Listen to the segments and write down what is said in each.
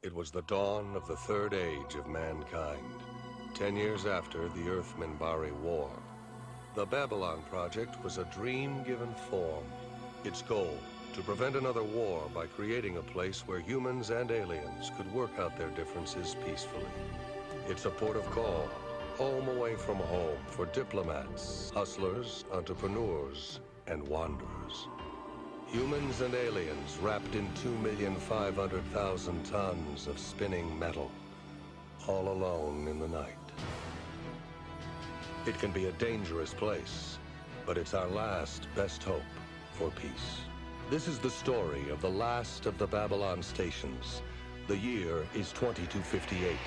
It was the dawn of the third age of mankind, 10 years after the Earth-Minbari War. The Babylon Project was a dream given form. Its goal, to prevent another war by creating a place where humans and aliens could work out their differences peacefully. It's a port of call, home away from home for diplomats, hustlers, entrepreneurs, and wanderers. Humans and aliens wrapped in 2,500,000 tons of spinning metal, all alone in the night. It can be a dangerous place, but it's our last best hope for peace. This is the story of the last of the Babylon stations. The year is 2258.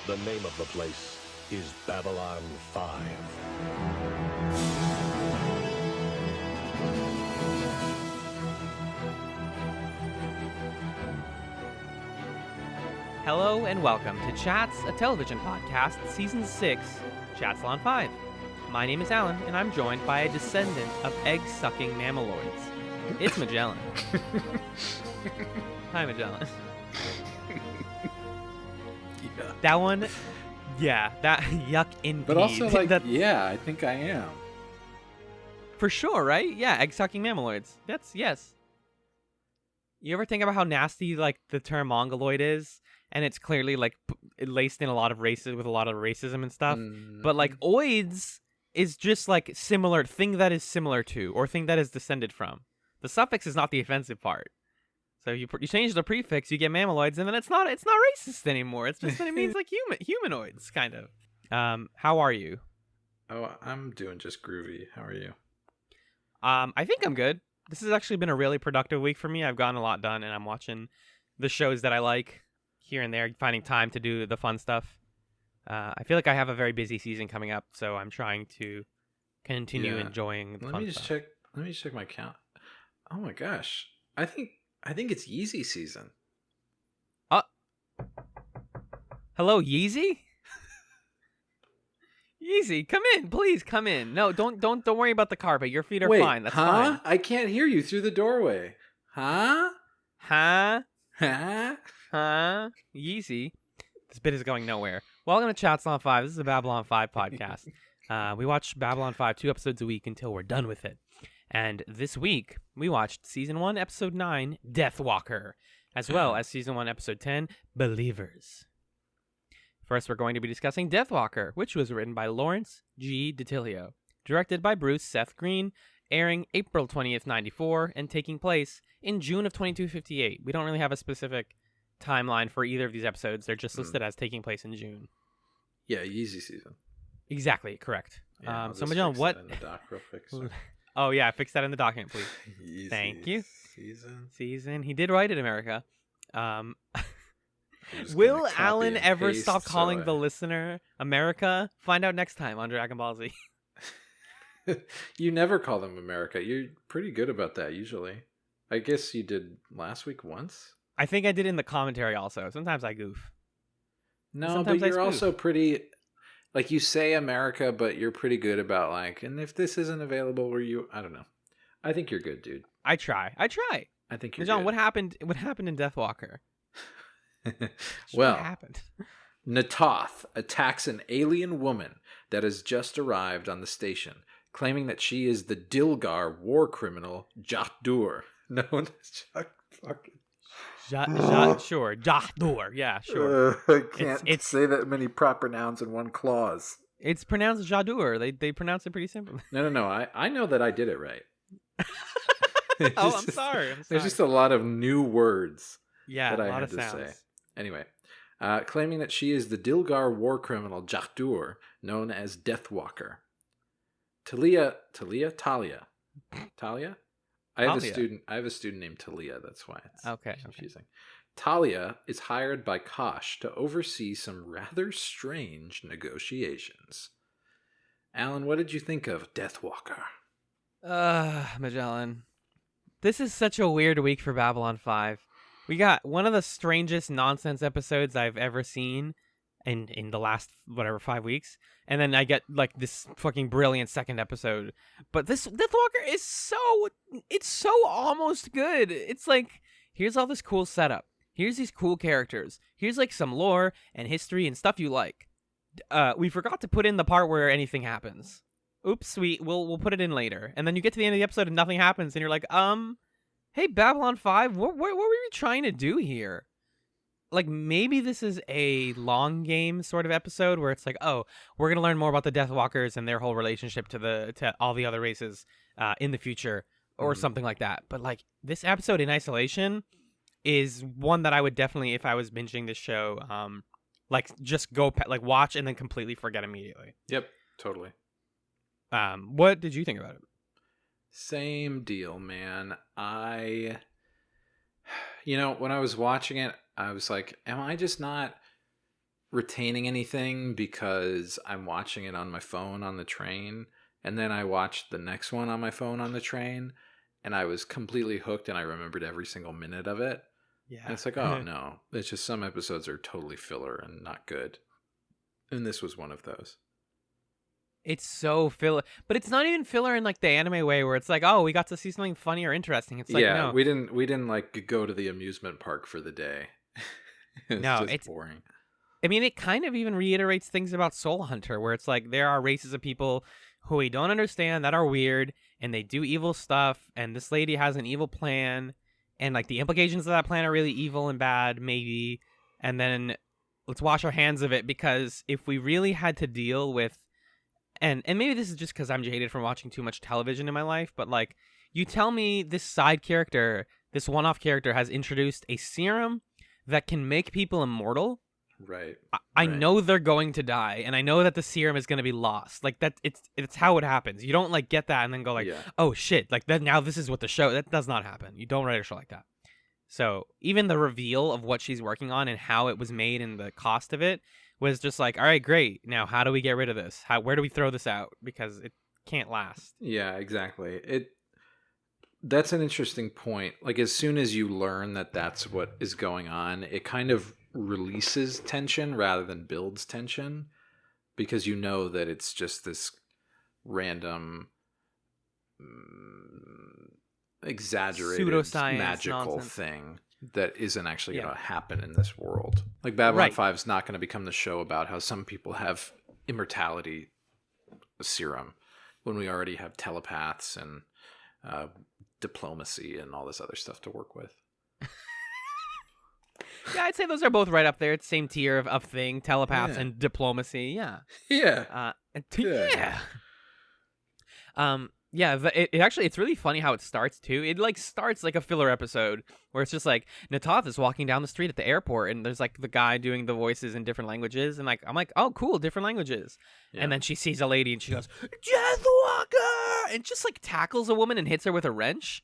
The name of the place is Babylon 5. Hello and welcome to Chats, a television podcast, Season 6, Chatzylon 5. My name is Alan, and I'm joined by a descendant of egg-sucking mammaloids. It's Magellan. Hi, Magellan. Yeah. That one, yeah, that yuck indeed. But also, yeah, I think I am. For sure, right? Yeah, egg-sucking mammaloids. That's, yes. You ever think about how nasty, the term mongoloid is? And it's clearly, laced in a lot of races with a lot of racism and stuff. Mm. But, oids is just, similar, thing that is similar to, or thing that is descended from. The suffix is not the offensive part. So you change the prefix, you get mammaloids, and then it's not racist anymore. It's just that it means, humanoids, kind of. How are you? Oh, I'm doing just groovy. How are you? I think I'm good. This has actually been a really productive week for me. I've gotten a lot done, and I'm watching the shows that I like here and there, finding time to do the fun stuff. I feel like I have a very busy season coming up, so I'm trying to continue enjoying the fun stuff. Let me check my count. Oh my gosh. I think it's Yeezy season. Hello, Yeezy? Yeezy, come in, please come in. No, don't worry about the carpet. Your feet are fine. That's fine. I can't hear you through the doorway. Huh? Yeezy. This bit is going nowhere. Welcome to Chatzylon 5. This is a Babylon 5 podcast. We watch Babylon 5 2 episodes a week until we're done with it. And this week, we watched Season 1, Episode 9, Deathwalker, as well as Season 1, Episode 10, Believers. First, we're going to be discussing Deathwalker, which was written by Lawrence G. DiTillio, directed by Bruce Seth Green, airing April 20th, 94, and taking place in June of 2258. We don't really have a specific timeline for either of these episodes. They're just listed as taking place in June. Yeah, Yeezy season. Exactly, correct. Yeah, So, Magellan, what... In the doc real quick, so. Oh, yeah, fix that in the document, please. Yeezy Thank you. Season. He did write it, America. Will Alan ever stop calling the listener America? Find out next time on Dragon Ball Z. You never call them America. You're pretty good about that usually. I guess you did last week once. I think I did in the commentary also. Sometimes I goof. No, Sometimes but you're also pretty... you say America, but you're pretty good about and if this isn't available where you... I don't know. I think you're good, dude. I try. I think you're John, good. what happened in Deathwalker? Well, what happened? Natoth attacks an alien woman that has just arrived on the station, claiming that she is the Dilgar war criminal Jahdur, known as Sure, Jahdur. Yeah, sure. I can't say that many proper nouns in one clause. It's pronounced Jahdur. They pronounce it pretty simply. No. I know that I did it right. I'm sorry. There's just a lot of new words. Yeah, that I a lot had of to sounds. say. Anyway, claiming that she is the Dilgar war criminal Jahdur, known as Deathwalker. Talia? I have a student named Talia. That's why it's confusing. Talia is hired by Kosh to oversee some rather strange negotiations. Alan, what did you think of Deathwalker? Magellan. This is such a weird week for Babylon 5. We got one of the strangest nonsense episodes I've ever seen in the last, 5 weeks. And then I get, this fucking brilliant second episode. But this Deathwalker is so almost good. It's here's all this cool setup. Here's these cool characters. Here's like some lore and history and stuff you like. We forgot to put in the part where anything happens. Oops, we'll put it in later. And then you get to the end of the episode and nothing happens, and you're like, hey, Babylon 5, what were you trying to do here? Like, maybe this is a long game sort of episode where it's like, oh, we're gonna learn more about the Deathwalkers and their whole relationship to all the other races in the future, or something like that. But like, this episode in isolation is one that I would definitely, if I was binging this show, like just go like watch and then completely forget immediately. Yep, totally. What did you think about it? Same deal, man. When I was watching it, I was like, am I just not retaining anything because I'm watching it on my phone on the train? And then I watched the next one on my phone on the train, and I was completely hooked, and I remembered every single minute of it. Yeah. And it's like, oh, no. It's just some episodes are totally filler and not good. And this was one of those. It's so filler, but it's not even filler in like the anime way where it's like, oh, we got to see something funny or interesting. It's like, no, we didn't like go to the amusement park for the day. It's boring. I mean, it kind of even reiterates things about Soul Hunter, where it's like there are races of people who we don't understand that are weird and they do evil stuff, and this lady has an evil plan, and like the implications of that plan are really evil and bad, maybe. And then let's wash our hands of it, because if we really had to deal with, and maybe this is just because I'm jaded from watching too much television in my life, but like, you tell me this side character, this one-off character has introduced a serum that can make people immortal. Right. I know they're going to die, and I know that the serum is going to be lost. Like that, it's how it happens. You don't like get that and then go like, oh shit, like that. Now this is what the show. That does not happen. You don't write a show like that. So even the reveal of what she's working on and how it was made and the cost of it was just like, all right, great. Now how do we get rid of this? Where do we throw this out? Because it can't last. Yeah, exactly. That's an interesting point. Like, as soon as you learn that that's what is going on, it kind of releases tension rather than builds tension, because you know that it's just this random, exaggerated, pseudoscience magical nonsense thing that isn't actually going to happen in this world. Like, Babylon 5 is not going to become the show about how some people have immortality serum when we already have telepaths and diplomacy and all this other stuff to work with. Yeah, I'd say those are both right up there. It's same tier of thing, telepaths and diplomacy. Yeah. Yeah. It actually, it's really funny how it starts too. It like starts like a filler episode where it's just like Natath is walking down the street at the airport, and there's like the guy doing the voices in different languages, and like I'm like, oh cool, different languages. Yeah. And then she sees a lady and she goes, Deathwalker, and just like tackles a woman and hits her with a wrench,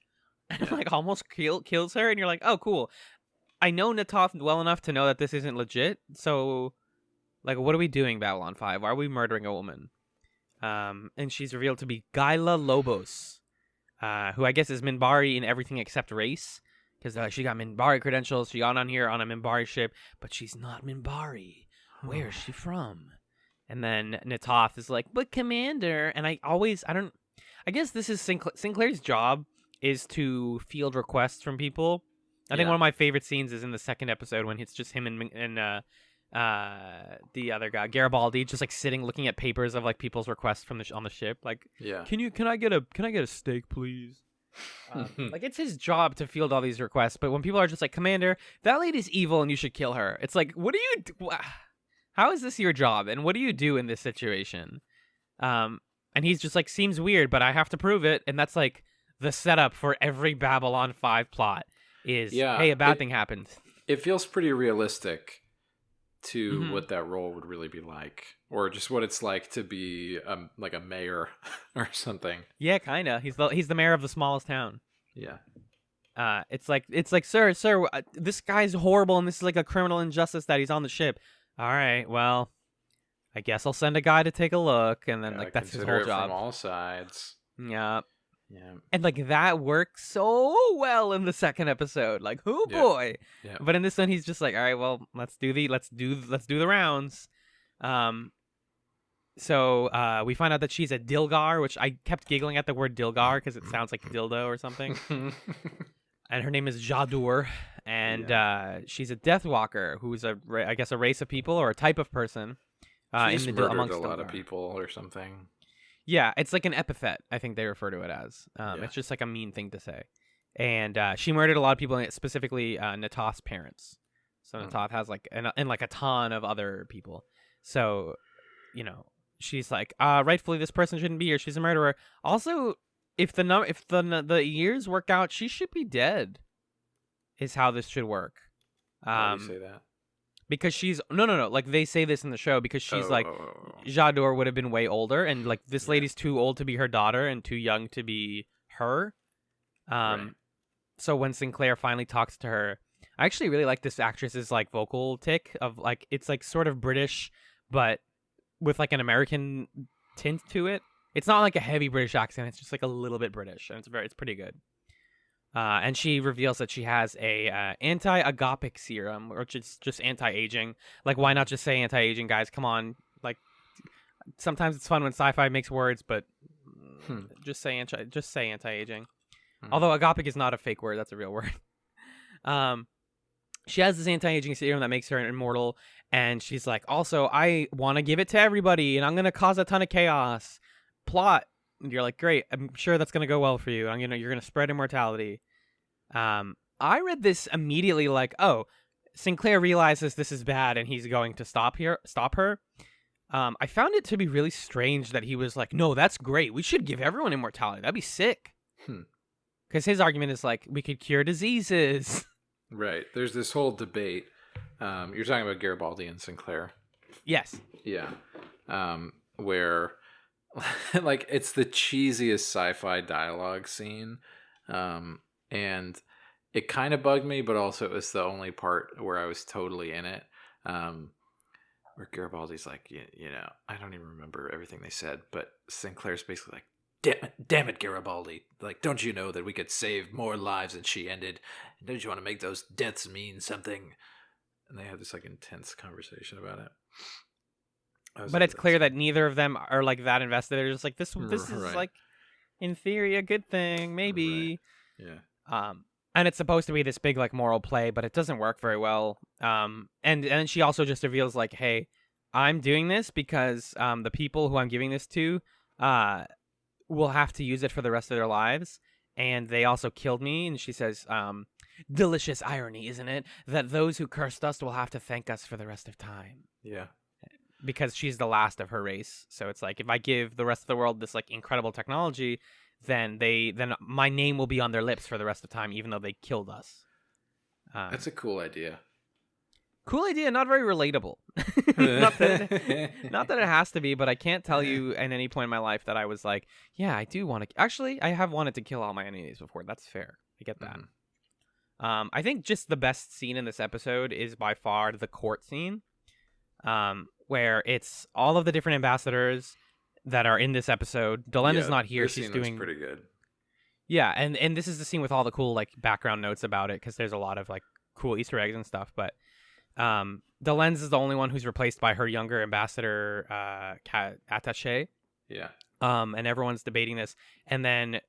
and like almost kills her. And you're like, oh cool. I know Natath well enough to know that this isn't legit. So like, what are we doing, Babylon 5? Why are we murdering a woman? And she's revealed to be Gaila Lobos, who I guess is Minbari in everything except race, because she got Minbari credentials. She got on here on a Minbari ship, but she's not Minbari. Where is she from? And then Natath is like, but Commander, and I guess this is Sinclair's job is to field requests from people. I think one of my favorite scenes is in the second episode when it's just him and the other guy, Garibaldi, just like sitting looking at papers of like people's requests from on the ship. Like, can I get a steak, please? Like, it's his job to field all these requests, but when people are just like, Commander, that lady's evil and you should kill her, it's like, what do you do? How is this your job, and what do you do in this situation? And he's just like, seems weird, but I have to prove it. And that's like the setup for every Babylon 5 plot is, hey, a bad thing happened. It feels pretty realistic to what that role would really be like, or just what it's like to be like a mayor or something. Yeah, kind of. He's the mayor of the smallest town. Yeah. It's like, sir, this guy's horrible, and this is like a criminal injustice that he's on the ship. All right, well, I guess I'll send a guy to take a look, and then like that's his whole job from all sides. Yeah. Yeah. And like that works so well in the second episode. Like, oh boy. Yeah. But in this one he's just like, all right, well, let's do the rounds. So we find out that she's a Dilgar, which I kept giggling at the word Dilgar because it sounds like dildo or something. And her name is Jadur. and she's a Deathwalker, who's I guess a race of people or a type of person. She's murdered a lot of people or something. Yeah, it's like an epithet, I think they refer to it as. It's just like a mean thing to say. And she murdered a lot of people, specifically Natoth's parents. So Natoth has like and like a ton of other people. So, she's like, rightfully this person shouldn't be here. She's a murderer. Also, if the years work out, she should be dead. Is how this should work. Why do you say that? Because she's no. Like they say this in the show because she's J'adore would have been way older, and like this lady's too old to be her daughter and too young to be her. Right. So when Sinclair finally talks to her, I actually really like this actress's like vocal tick of like it's like sort of British, but with like an American tint to it. It's not like a heavy British accent. It's just like a little bit British, and it's pretty good. And she reveals that she has a anti-agapic serum, or just anti-aging. Like, why not just say anti-aging, guys? Come on. Like, sometimes it's fun when sci-fi makes words, but just say anti-aging. Although agapic is not a fake word, that's a real word. She has this anti-aging serum that makes her immortal, and she's like, also, I want to give it to everybody, and I'm going to cause a ton of chaos. Plot. And you're like, great, I'm sure that's going to go well for you. You're going to spread immortality. I read this immediately like, oh, Sinclair realizes this is bad and he's going to stop her. I found it to be really strange that he was like, no, that's great. We should give everyone immortality. That'd be sick. Because his argument is like, we could cure diseases. Right. There's this whole debate. You're talking about Garibaldi and Sinclair. Yes. Yeah. Where... like it's the cheesiest sci-fi dialogue scene, and it kind of bugged me, but also it was the only part where I was totally in it, where Garibaldi's like, I don't even remember everything they said, but Sinclair's basically like, damn it, Garibaldi, like, don't you know that we could save more lives than she ended, and don't you want to make those deaths mean something? And they have this like intense conversation about it. But it's clear that neither of them are like that invested. They're just like this is like in theory a good thing, maybe. Right. Yeah. And it's supposed to be this big like moral play, but it doesn't work very well. And she also just reveals like, hey, I'm doing this because the people who I'm giving this to will have to use it for the rest of their lives, and they also killed me. And she says, delicious irony, isn't it, that those who cursed us will have to thank us for the rest of time. Yeah. Because she's the last of her race. So it's like, if I give the rest of the world this like incredible technology, then my name will be on their lips for the rest of time, even though they killed us. That's a cool idea. Cool idea, not very relatable. not that it has to be, but I can't tell you at any point in my life that I was like, yeah, I do want to. Actually, I have wanted to kill all my enemies before. That's fair. I get that. I think just the best scene in this episode is by far the court scene. Where it's all of the different ambassadors that are in this episode. Delenna's not here. She's doing pretty good. Yeah, and this is the scene with all the cool like background notes about it, because there's a lot of like cool Easter eggs and stuff. But Delenna's is the only one who's replaced by her younger ambassador, Attaché. Yeah. And everyone's debating this, and then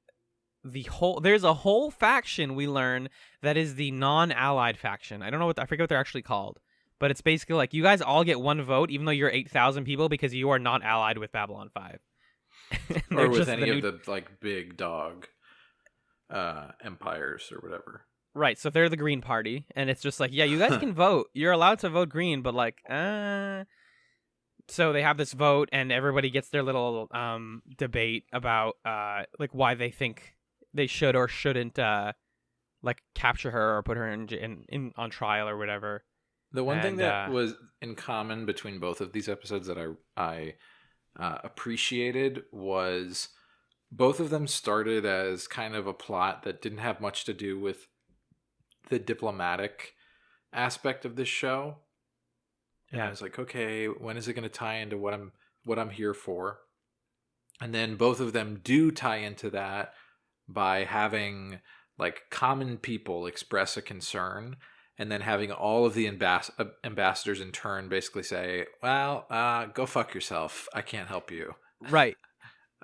there's a whole faction we learn that is the non-allied faction. I forget what they're actually called. But it's basically like, you guys all get one vote, even though you're 8,000 people, because you are not allied with Babylon 5. Or with any of the like big dog empires or whatever. Right, so they're the Green Party, and it's just like, yeah, you guys can vote. You're allowed to vote green, but like, So they have this vote, and everybody gets their little debate about like why they think they should or shouldn't like capture her or put her in on trial or whatever. The one thing that was in common between both of these episodes that I appreciated was both of them started as kind of a plot that didn't have much to do with the diplomatic aspect of this show. And I was like, okay, when is it going to tie into what I'm here for? And then both of them do tie into that by having like common people express a concern, and then having all of the ambassadors in turn basically say, well, go fuck yourself. I can't help you. Right.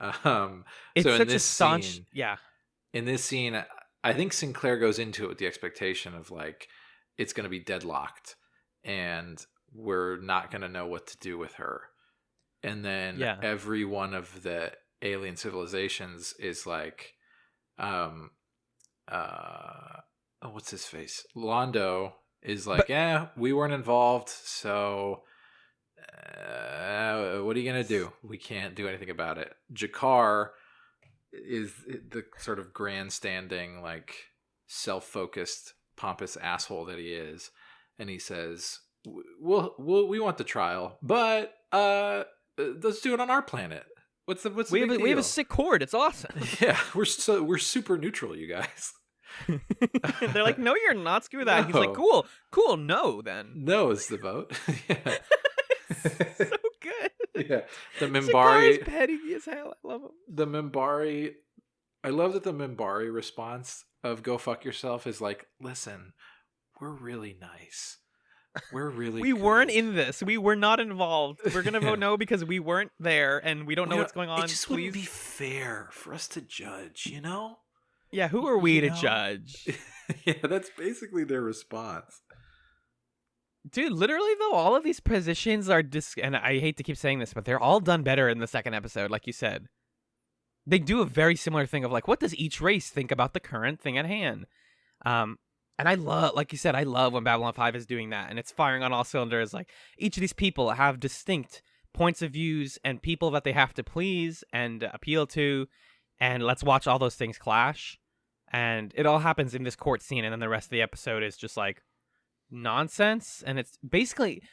It's so such a staunch... Yeah. In this scene, I think Sinclair goes into it with the expectation of like, it's going to be deadlocked and we're not going to know what to do with her. And then every one of the alien civilizations is like, what's his face? Londo is like, we weren't involved, so what are you gonna do? We can't do anything about it. Jakar is the sort of grandstanding, like self-focused, pompous asshole that he is, and he says, we want the trial, but let's do it on our planet. What's the big deal? We have a sick horde. It's awesome. Yeah, we're super neutral, you guys. They're like, no, you're not. Screw that. No. He's like, cool. No, then. No is the vote. Yeah. So good. Yeah, the Minbari. Shakar's petty as hell. I love him. The Minbari. I love that the Minbari response of "go fuck yourself" is like, listen, we're really nice. We're really. We weren't in this. We were not involved. We're gonna vote no because we weren't there and we don't know what's going on. It just wouldn't be fair for us to judge, you know? Yeah, who are we to judge? Yeah, that's basically their response. Dude, literally though, all of these positions are and I hate to keep saying this, but they're all done better in the second episode, like you said. They do a very similar thing of like, what does each race think about the current thing at hand? And I love, like you said, I love when Babylon 5 is doing that, and it's firing on all cylinders. Like, each of these people have distinct points of views and people that they have to please and appeal to, and let's watch all those things clash. And it all happens in this court scene, and then the rest of the episode is just like nonsense. And it's basically,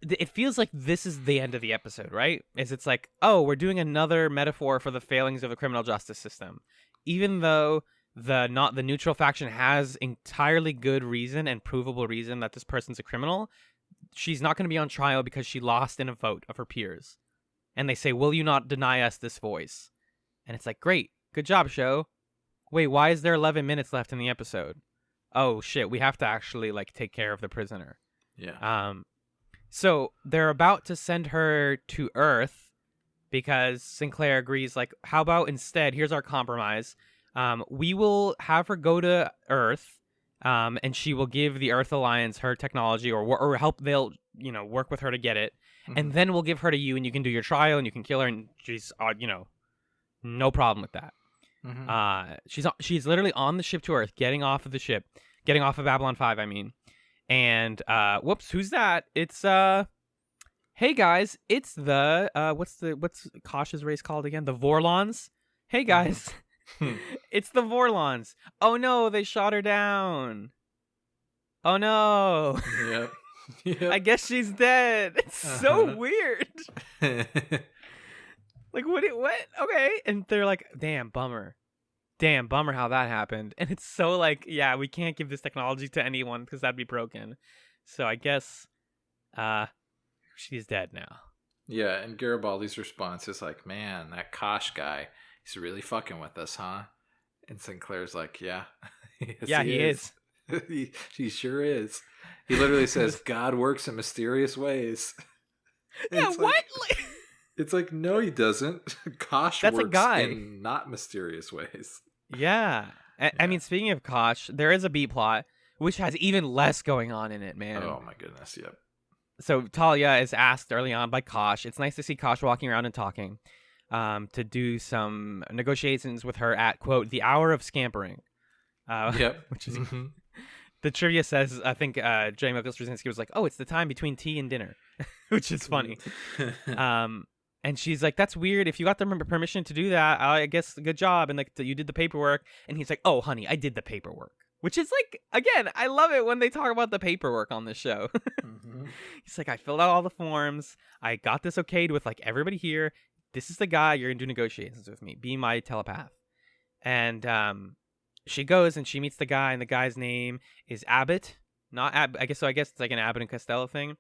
it feels like this is the end of the episode, right? It's like, oh, we're doing another metaphor for the failings of the criminal justice system, even though the neutral faction has entirely good reason and provable reason that this person's a criminal. She's not going to be on trial because she lost in a vote of her peers. And they say, will you not deny us this voice? And it's like, great, good job, show. Wait, why is there 11 minutes left in the episode? Oh shit, we have to actually like take care of the prisoner. Yeah. So they're about to send her to Earth because Sinclair agrees, like, how about instead, here's our compromise. We will have her go to Earth, and she will give the Earth Alliance her technology or help. They'll, work with her to get it. Mm-hmm. And then we'll give her to you and you can do your trial and you can kill her. And she's, no problem with that. Mm-hmm. She's literally on the ship to Earth, getting off of Babylon 5, I mean. And, whoops, who's that? It's, hey guys, it's the, what's Kosh's race called again? The Vorlons. Hey guys. It's the Vorlons. Oh no, they shot her down. Oh no. Yep. I guess she's dead. It's so weird. Like, what? Okay. And they're like, damn bummer how that happened. And it's so like, yeah, we can't give this technology to anyone because that'd be broken. So I guess she's dead now. Yeah, and Garibaldi's response is like, man, that Kosh guy, he's really fucking with us, huh? And Sinclair's like, yeah. Yes, he is. He sure is. He literally says, God works in mysterious ways. Yeah, what? It's like, no, he doesn't. Kosh That's works a guy. in not mysterious ways. Yeah. I mean, speaking of Kosh, there is a B plot, which has even less going on in it, man. Oh, my goodness, yep. So Talia is asked early on by Kosh. It's nice to see Kosh walking around and talking. To do some negotiations with her at, quote, the hour of scampering. Yep. Which is the trivia says, I think J. Michael Straczynski was like, oh, it's the time between tea and dinner, which is funny. And she's like, that's weird. If you got the permission to do that, I guess good job. And like, you did the paperwork. And he's like, oh, honey, I did the paperwork. Which is like, again, I love it when they talk about the paperwork on this show. He's like, I filled out all the forms. I got this okayed with like everybody here. This is the guy you're going to do negotiations with me. Be my telepath. And she goes and she meets the guy, and the guy's name is Abbott. Not I guess it's like an Abbott and Costello thing.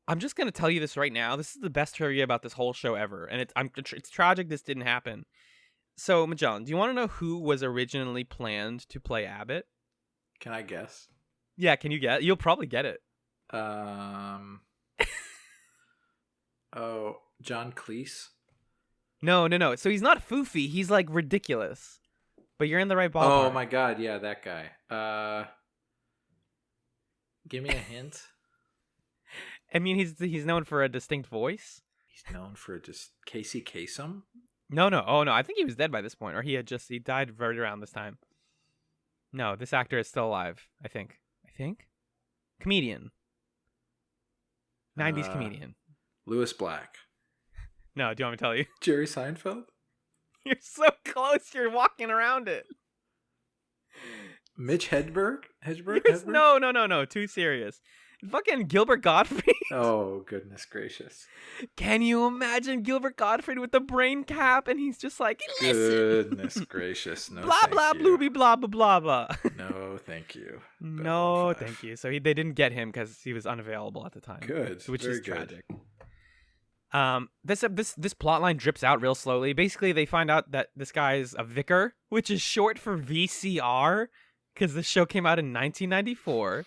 I'm just going to tell you this right now. This is the best trivia about this whole show ever. And it's tragic this didn't happen. So, Magellan, do you want to know who was originally planned to play Abbott? Can I guess? Yeah, can you get it? You'll probably get it. Oh, John Cleese? No. So he's not foofy. He's like ridiculous. But you're in the right ballpark. Oh my god, yeah, that guy. Give me a hint. I mean, he's known for a distinct voice. He's known for just Casey Kasem? No. Oh, no. I think he was dead by this point, or he died right around this time. No, this actor is still alive, I think. Comedian. 90s comedian. Lewis Black. No, do you want me to tell you? Jerry Seinfeld? You're so close. You're walking around it. Mitch Hedberg? No. Too serious. Fucking Gilbert Gottfried. Oh, goodness gracious. Can you imagine Gilbert Gottfried with the brain cap? And he's just like, listen. Goodness gracious. No, blah, blah, blooby, blah, blah, blah, blah. No, thank you. No, thank you. So they didn't get him because he was unavailable at the time. Good. Which Very is tragic. Good. This plot line drips out real slowly. Basically, they find out that this guy is a vicar, which is short for VCR, because the show came out in 1994.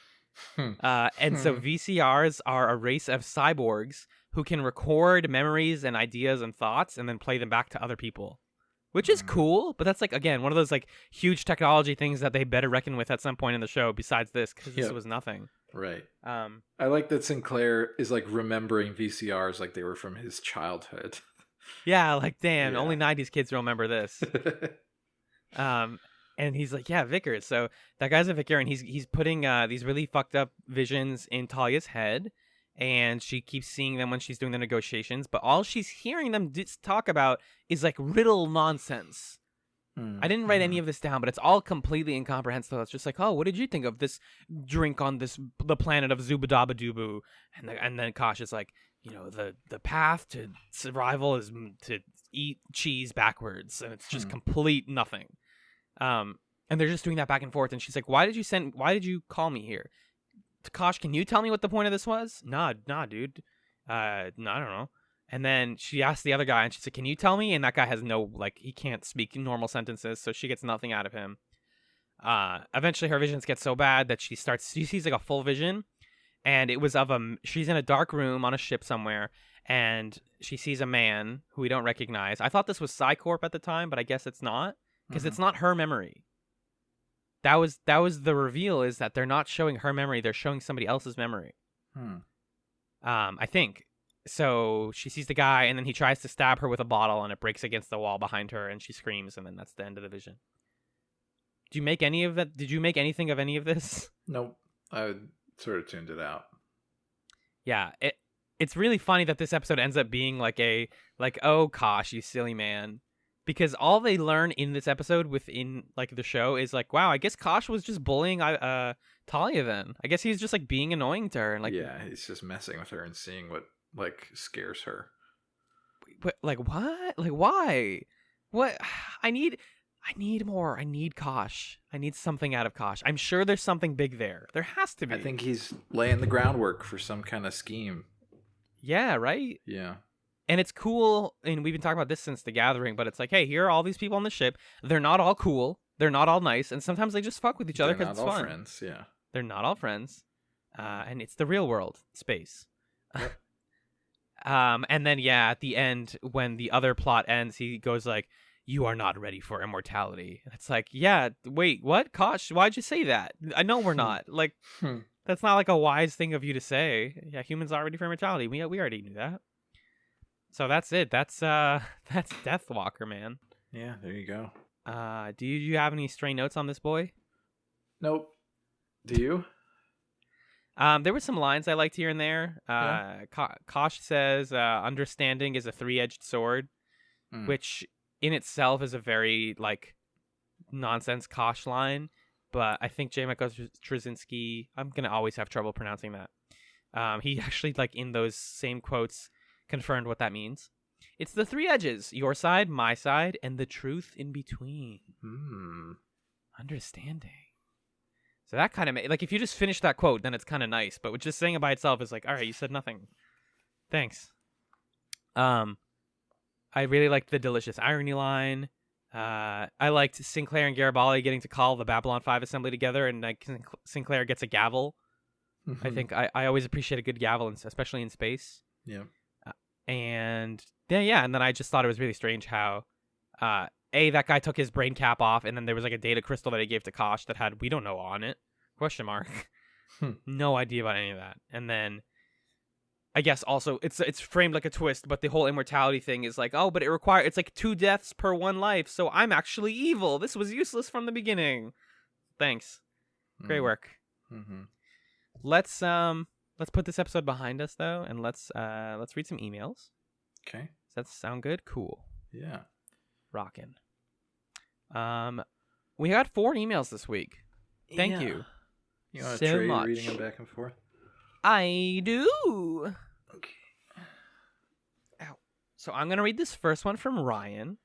And so VCRs are a race of cyborgs who can record memories and ideas and thoughts and then play them back to other people, which is cool. But that's like, again, one of those like huge technology things that they better reckon with at some point in the show besides this, because this was nothing. Right. I like that Sinclair is like remembering VCRs like they were from his childhood. Yeah, like, damn, only 90s kids remember this. And he's like, yeah, vicars. So that guy's a vicar, and he's putting these really fucked up visions in Talia's head, and she keeps seeing them when she's doing the negotiations. But all she's hearing them talk about is like riddle nonsense. I didn't write any of this down, but it's all completely incomprehensible. It's just like, oh, what did you think of this drink on the planet of Zubadabadubu? And then Kosh is like, you know, the path to survival is to eat cheese backwards, and it's just complete nothing. And they're just doing that back and forth, and she's like, why did you call me here? Kosh, can you tell me what the point of this was? Nah, dude. No, I don't know. And then she asks the other guy, and she's like, can you tell me? And that guy has he can't speak normal sentences, so she gets nothing out of him. Eventually her visions get so bad that she sees like a full vision, and it was she's in a dark room on a ship somewhere, and she sees a man who we don't recognize. I thought this was Psycorp at the time, but I guess it's not. Because it's not her memory. That was the reveal, is that they're not showing her memory, they're showing somebody else's memory. I think. So she sees the guy, and then he tries to stab her with a bottle, and it breaks against the wall behind her, and she screams, and then that's the end of the vision. Did you make any of that? Did you make anything of any of this? Nope. I sort of tuned it out. Yeah, it's really funny that this episode ends up being oh gosh, you silly man. Because all they learn in this episode within like the show is like, wow, I guess Kosh was just bullying Talia then. I guess he's just like being annoying to her, and yeah, he's just messing with her and seeing what like scares her. But like what? Like why? What? I need more. I need Kosh. I need something out of Kosh. I'm sure there's something big there. There has to be. I think he's laying the groundwork for some kind of scheme. Yeah, right? Yeah. And it's cool, and we've been talking about this since The Gathering, but it's like, hey, here are all these people on the ship. They're not all cool. They're not all nice, and sometimes they just fuck with each other because it's fun. They're not all friends, yeah. They're not all friends, and it's the real world, space. Yep. And then, yeah, at the end, when the other plot ends, he goes like, you are not ready for immortality. And it's like, yeah, wait, what? Kosh, why'd you say that? I know we're not. Like, that's not like a wise thing of you to say. Yeah, humans aren't ready for immortality. We already knew that. So that's it. That's Deathwalker, man. Yeah, there you go. Do you have any stray notes on this boy? Nope. Do you? There were some lines I liked here and there. Kosh says, understanding is a three-edged sword, which in itself is a very like nonsense Kosh line. But I think J. Michael Straczynski, I'm gonna always have trouble pronouncing that. He actually like in those same quotes confirmed what that means. It's the three edges: your side, my side, and the truth in between. Understanding. So that kind of like if you just finish that quote, then it's kind of nice. But just saying it by itself is like, all right, you said nothing. Thanks. I really liked the delicious irony line. I liked Sinclair and Garibaldi getting to call the Babylon 5 assembly together, and like Sinclair gets a gavel. I think I always appreciate a good gavel, especially in space. Yeah. And then I just thought it was really strange how that guy took his brain cap off, and then there was like a data crystal that he gave to Kosh that had "we don't know" on it, ? No idea about any of that. And then I guess also it's framed like a twist, but the whole immortality thing is like, oh, but it's like 2 deaths per 1 life, so I'm actually evil. This was useless from the beginning. Thanks. Great work. Mm-hmm. Let's put this episode behind us though, and let's read some emails. Okay. Does that sound good? Cool. Yeah. Rockin'. We got 4 emails this week. Thank you. You want so to trade much. reading them back and forth? I do. Okay. Ow. So I'm gonna read this first one from Ryan.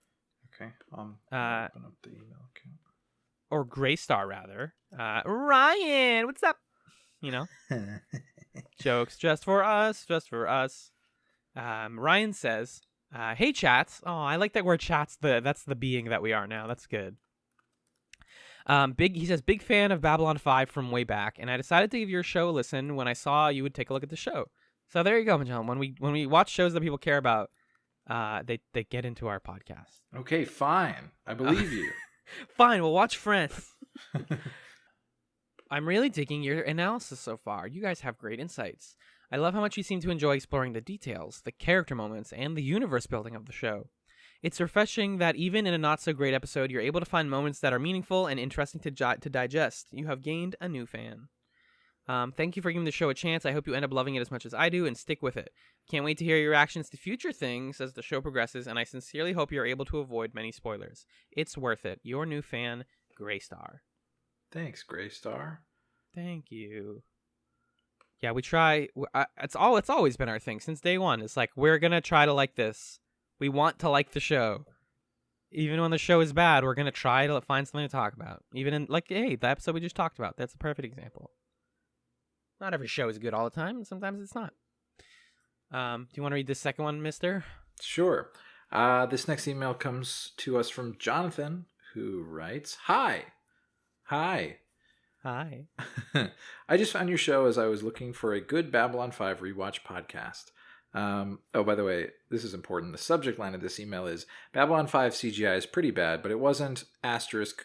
Okay. Open up the email account. Or Graystar rather. Ryan, what's up? You know, jokes just for us, just for us. Ryan says, "Hey chats." Oh, I like that word chats. That's the being that we are now. That's good. He says, big fan of Babylon 5 from way back, and I decided to give your show a listen when I saw you would take a look at the show. So there you go, Magellan. When we watch shows that people care about, they get into our podcast. Okay, fine. I believe you. Fine, we'll watch Friends. I'm really digging your analysis so far. You guys have great insights. I love how much you seem to enjoy exploring the details, the character moments, and the universe building of the show. It's refreshing that even in a not-so-great episode, you're able to find moments that are meaningful and interesting to digest. You have gained a new fan. Thank you for giving the show a chance. I hope you end up loving it as much as I do and stick with it. Can't wait to hear your reactions to future things as the show progresses, and I sincerely hope you're able to avoid many spoilers. It's worth it. Your new fan, Graystar. Thanks, Graystar. Thank you. Yeah, we try. It's always been our thing since day one. It's like, we're going to try to like this. We want to like the show. Even when the show is bad, we're going to try to find something to talk about. Even in, like, hey, the episode we just talked about. That's a perfect example. Not every show is good all the time, and sometimes it's not. Do you want to read the second one, mister? Sure. This next email comes to us from Jonathan, who writes, Hi. Hi. I just found your show as I was looking for a good Babylon 5 rewatch podcast. By the way, this is important. The subject line of this email is, Babylon 5 CGI is pretty bad, but it wasn't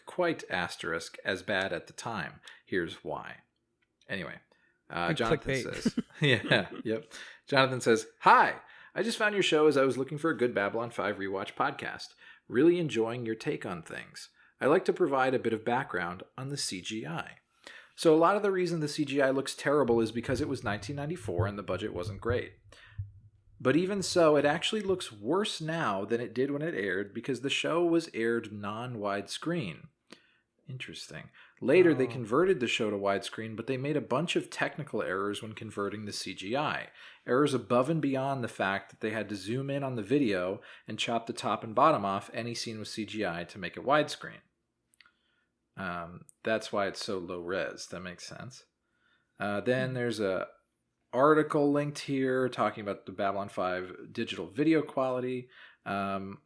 quite as bad at the time. Here's why. Anyway, Jonathan says, yep. Jonathan says, Hi, I just found your show as I was looking for a good Babylon 5 rewatch podcast. Really enjoying your take on things. I like to provide a bit of background on the CGI. So a lot of the reason the CGI looks terrible is because it was 1994 and the budget wasn't great. But even so, it actually looks worse now than it did when it aired because the show was aired non-widescreen. Interesting. Later, they converted the show to widescreen, but they made a bunch of technical errors when converting the CGI. Errors above and beyond the fact that they had to zoom in on the video and chop the top and bottom off any scene with CGI to make it widescreen. That's why it's so low res. That makes sense. Then there's a article linked here talking about the Babylon 5 digital video quality. But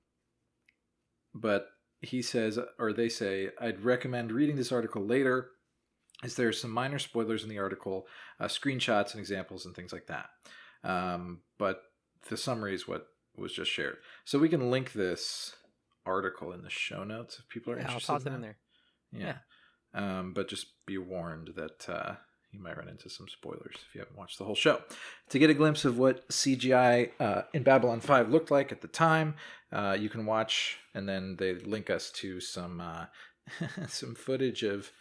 he says, or they say, I'd recommend reading this article later, as there are some minor spoilers in the article, screenshots and examples and things like that. But the summary is what was just shared. So we can link this article in the show notes if people are interested. I'll toss it in there. Yeah. But just be warned that you might run into some spoilers if you haven't watched the whole show. To get a glimpse of what CGI in Babylon 5 looked like at the time, you can watch, and then they link us to some some footage of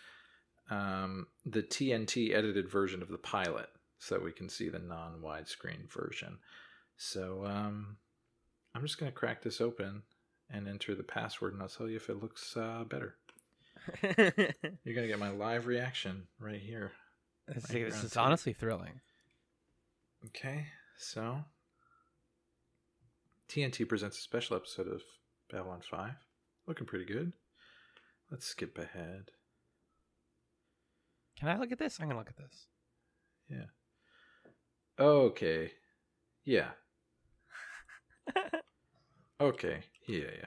the TNT edited version of the pilot so that we can see the non-widescreen version. So I'm just going to crack this open and enter the password, and I'll tell you if it looks better. You're going to get my live reaction right here. This is honestly thrilling. Okay, so TNT presents a special episode of Babylon 5. Looking pretty good. Let's skip ahead. Can I look at this? I'm going to look at this. Yeah. Okay. Yeah. Okay. Yeah.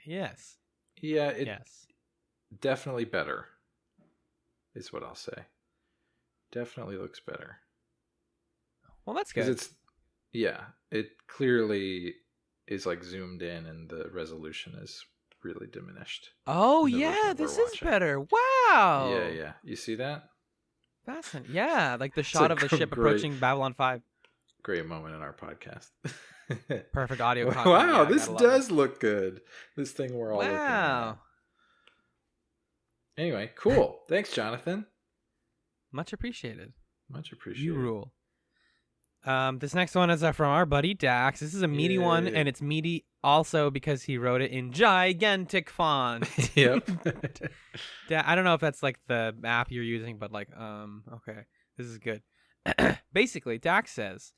Yes. Yeah, yes. Definitely better, is what I'll say. Definitely looks better. Well, that's good. It clearly is like zoomed in and the resolution is really diminished. Oh yeah, this is better. Wow. Yeah. You see that? Fascinating. Yeah, like the shot of the ship approaching Babylon 5. Great moment in our podcast. Perfect audio content. Wow, this does look good. This thing we're all looking at. Wow. Anyway, cool. Thanks, Jonathan. Much appreciated. Much appreciated. You rule. This next one is from our buddy Dax. This is a meaty one, and it's meaty also because he wrote it in gigantic font. Yep. I don't know if that's like the app you're using, but like, okay, this is good. Basically, Dax says,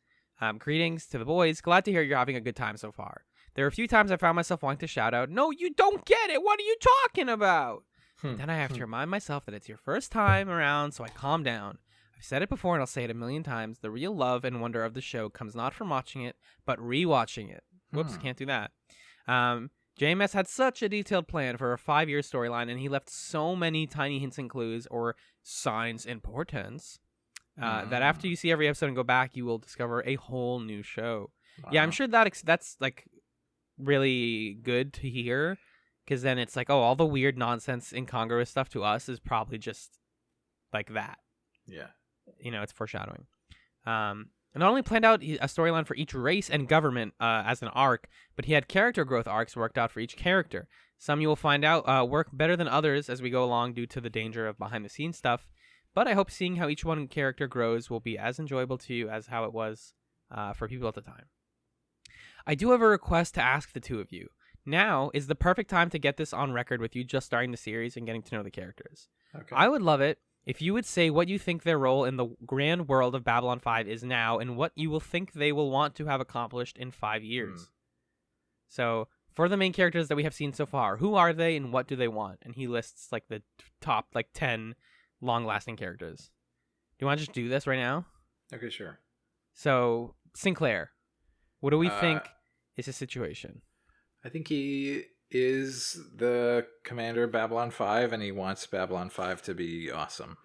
greetings to the boys. Glad to hear you're having a good time so far. There are a few times I found myself wanting to shout out, "No, you don't get it. What are you talking about?" Then I have to remind myself that it's your first time around, so I calm down. I've said it before and I'll say it a million times. The real love and wonder of the show comes not from watching it, but rewatching it. Whoops, can't do that. JMS had such a detailed plan for a 5-year storyline, and he left so many tiny hints and clues or signs and portents that after you see every episode and go back, you will discover a whole new show. Wow. Yeah, I'm sure that's like really good to hear, because then it's like, oh, all the weird nonsense incongruous stuff to us is probably just like that. Yeah. It's foreshadowing. And not only planned out a storyline for each race and government as an arc, but he had character growth arcs worked out for each character. Some you will find out work better than others as we go along due to the danger of behind-the-scenes stuff, but I hope seeing how each one character grows will be as enjoyable to you as how it was for people at the time. I do have a request to ask the two of you. Now is the perfect time to get this on record with you just starting the series and getting to know the characters. Okay. I would love it if you would say what you think their role in the grand world of Babylon 5 is now and what you will think they will want to have accomplished in 5 years. So, for the main characters that we have seen so far, who are they and what do they want? And he lists like the top 10 long-lasting characters. Do you want to just do this right now? Okay, sure. So, Sinclair, what do we think is his situation? I think he is the commander of Babylon 5, and he wants Babylon 5 to be awesome.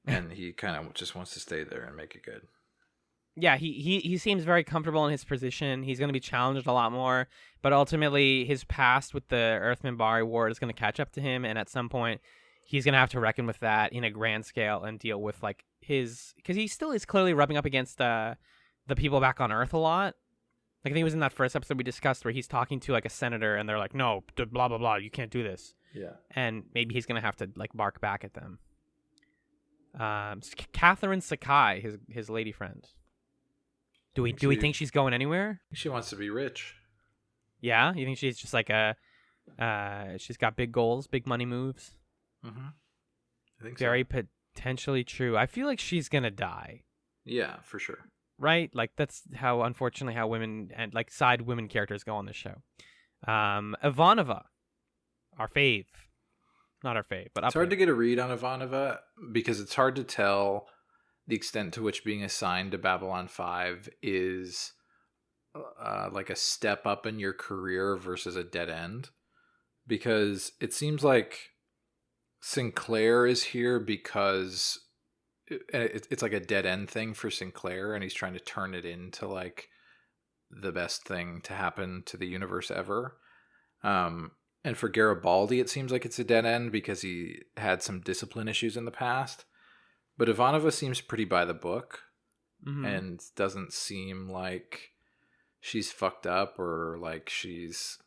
And he kind of just wants to stay there and make it good. Yeah, he seems very comfortable in his position. He's going to be challenged a lot more, but ultimately his past with the Earth-Minbari War is going to catch up to him, and at some point he's going to have to reckon with that in a grand scale and deal with like his... Because he still is clearly rubbing up against the people back on Earth a lot. Like, I think it was in that first episode we discussed where he's talking to, like, a senator, and they're like, no, blah, blah, blah, you can't do this. Yeah. And maybe he's going to have to, like, bark back at them. Catherine Sakai, his lady friend. Do we think she's going anywhere? She wants to be rich. Yeah? You think she's just, like, she's got big goals, big money moves? Mm-hmm. I think Very potentially true. I feel like she's going to die. Yeah, for sure. Right? Like, that's unfortunately how women and like side women characters go on this show. Ivanova, our fave. Not our fave, but it's hard to get a read on Ivanova because it's hard to tell the extent to which being assigned to Babylon 5 is like a step up in your career versus a dead end. Because it seems like Sinclair is here because... It's like a dead end thing for Sinclair, and he's trying to turn it into like the best thing to happen to the universe ever. And for Garibaldi, it seems like it's a dead end because he had some discipline issues in the past. But Ivanova seems pretty by the book and doesn't seem like she's fucked up or like she's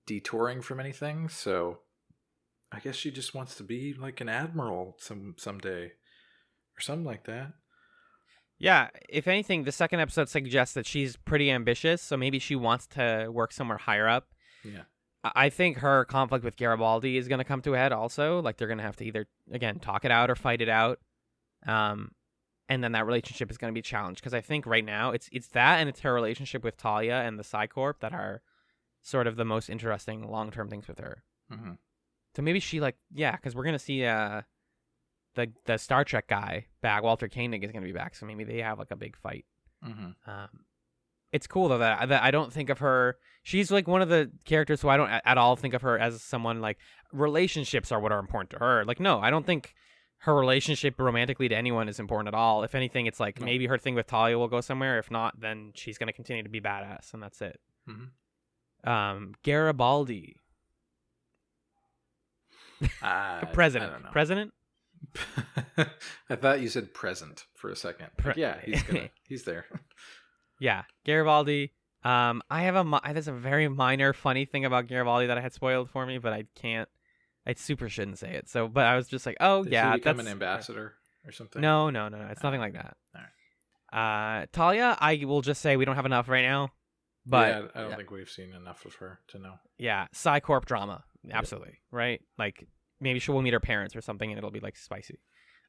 detouring from anything. So I guess she just wants to be like an admiral someday. Or something like that. Yeah, if anything, the second episode suggests that she's pretty ambitious, so maybe she wants to work somewhere higher up. Yeah. I think her conflict with Garibaldi is going to come to a head also. Like, they're going to have to either, again, talk it out or fight it out. And then that relationship is going to be challenged. Because I think right now, it's that and it's her relationship with Talia and the Psycorp that are sort of the most interesting long-term things with her. Mm-hmm. So maybe she, like, yeah, because we're going to see... The Star Trek guy back, Walter Koenig, is going to be back, so maybe they have like a big fight. Mm-hmm. It's cool though that I don't think of her. She's like one of the characters who I don't at all think of her as someone like relationships are what are important to her. Like, no, I don't think her relationship romantically to anyone is important at all. If anything, it's like maybe her thing with Talia will go somewhere. If not, then she's going to continue to be badass, and that's it. Mm-hmm. Garibaldi. President. I don't know. President? I thought you said present for a second. Yeah, he's there. Yeah, Garibaldi. There's a very minor funny thing about Garibaldi that I had spoiled for me, but I can't. I super shouldn't say it. So, but I was just like, oh, Did yeah, he become an ambassador or something? No. It's nothing like that. All right. Talia, I will just say we don't have enough right now. But yeah, I don't think we've seen enough of her to know. Yeah, Psycorp drama, absolutely, right? Like maybe we'll meet her parents or something, and it'll be like spicy.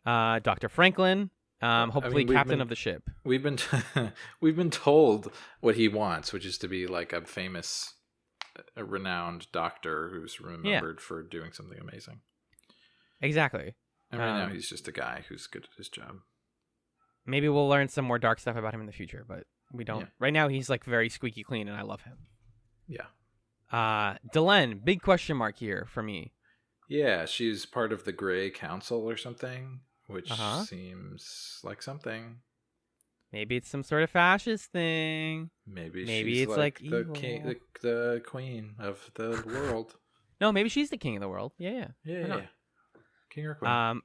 Dr. Franklin, hopefully captain of the ship. We've been told what he wants, which is to be like a famous, a renowned doctor who's remembered for doing something amazing. Exactly. And right now he's just a guy who's good at his job. Maybe we'll learn some more dark stuff about him in the future, but we don't. Yeah. Right now he's like very squeaky clean, and I love him. Yeah. Delenn, big question mark here for me. Yeah, she's part of the Grey Council or something, which seems like something. Maybe it's some sort of fascist thing. Maybe she's like the king, the queen of the world. No, maybe she's the king of the world. Yeah. King or queen.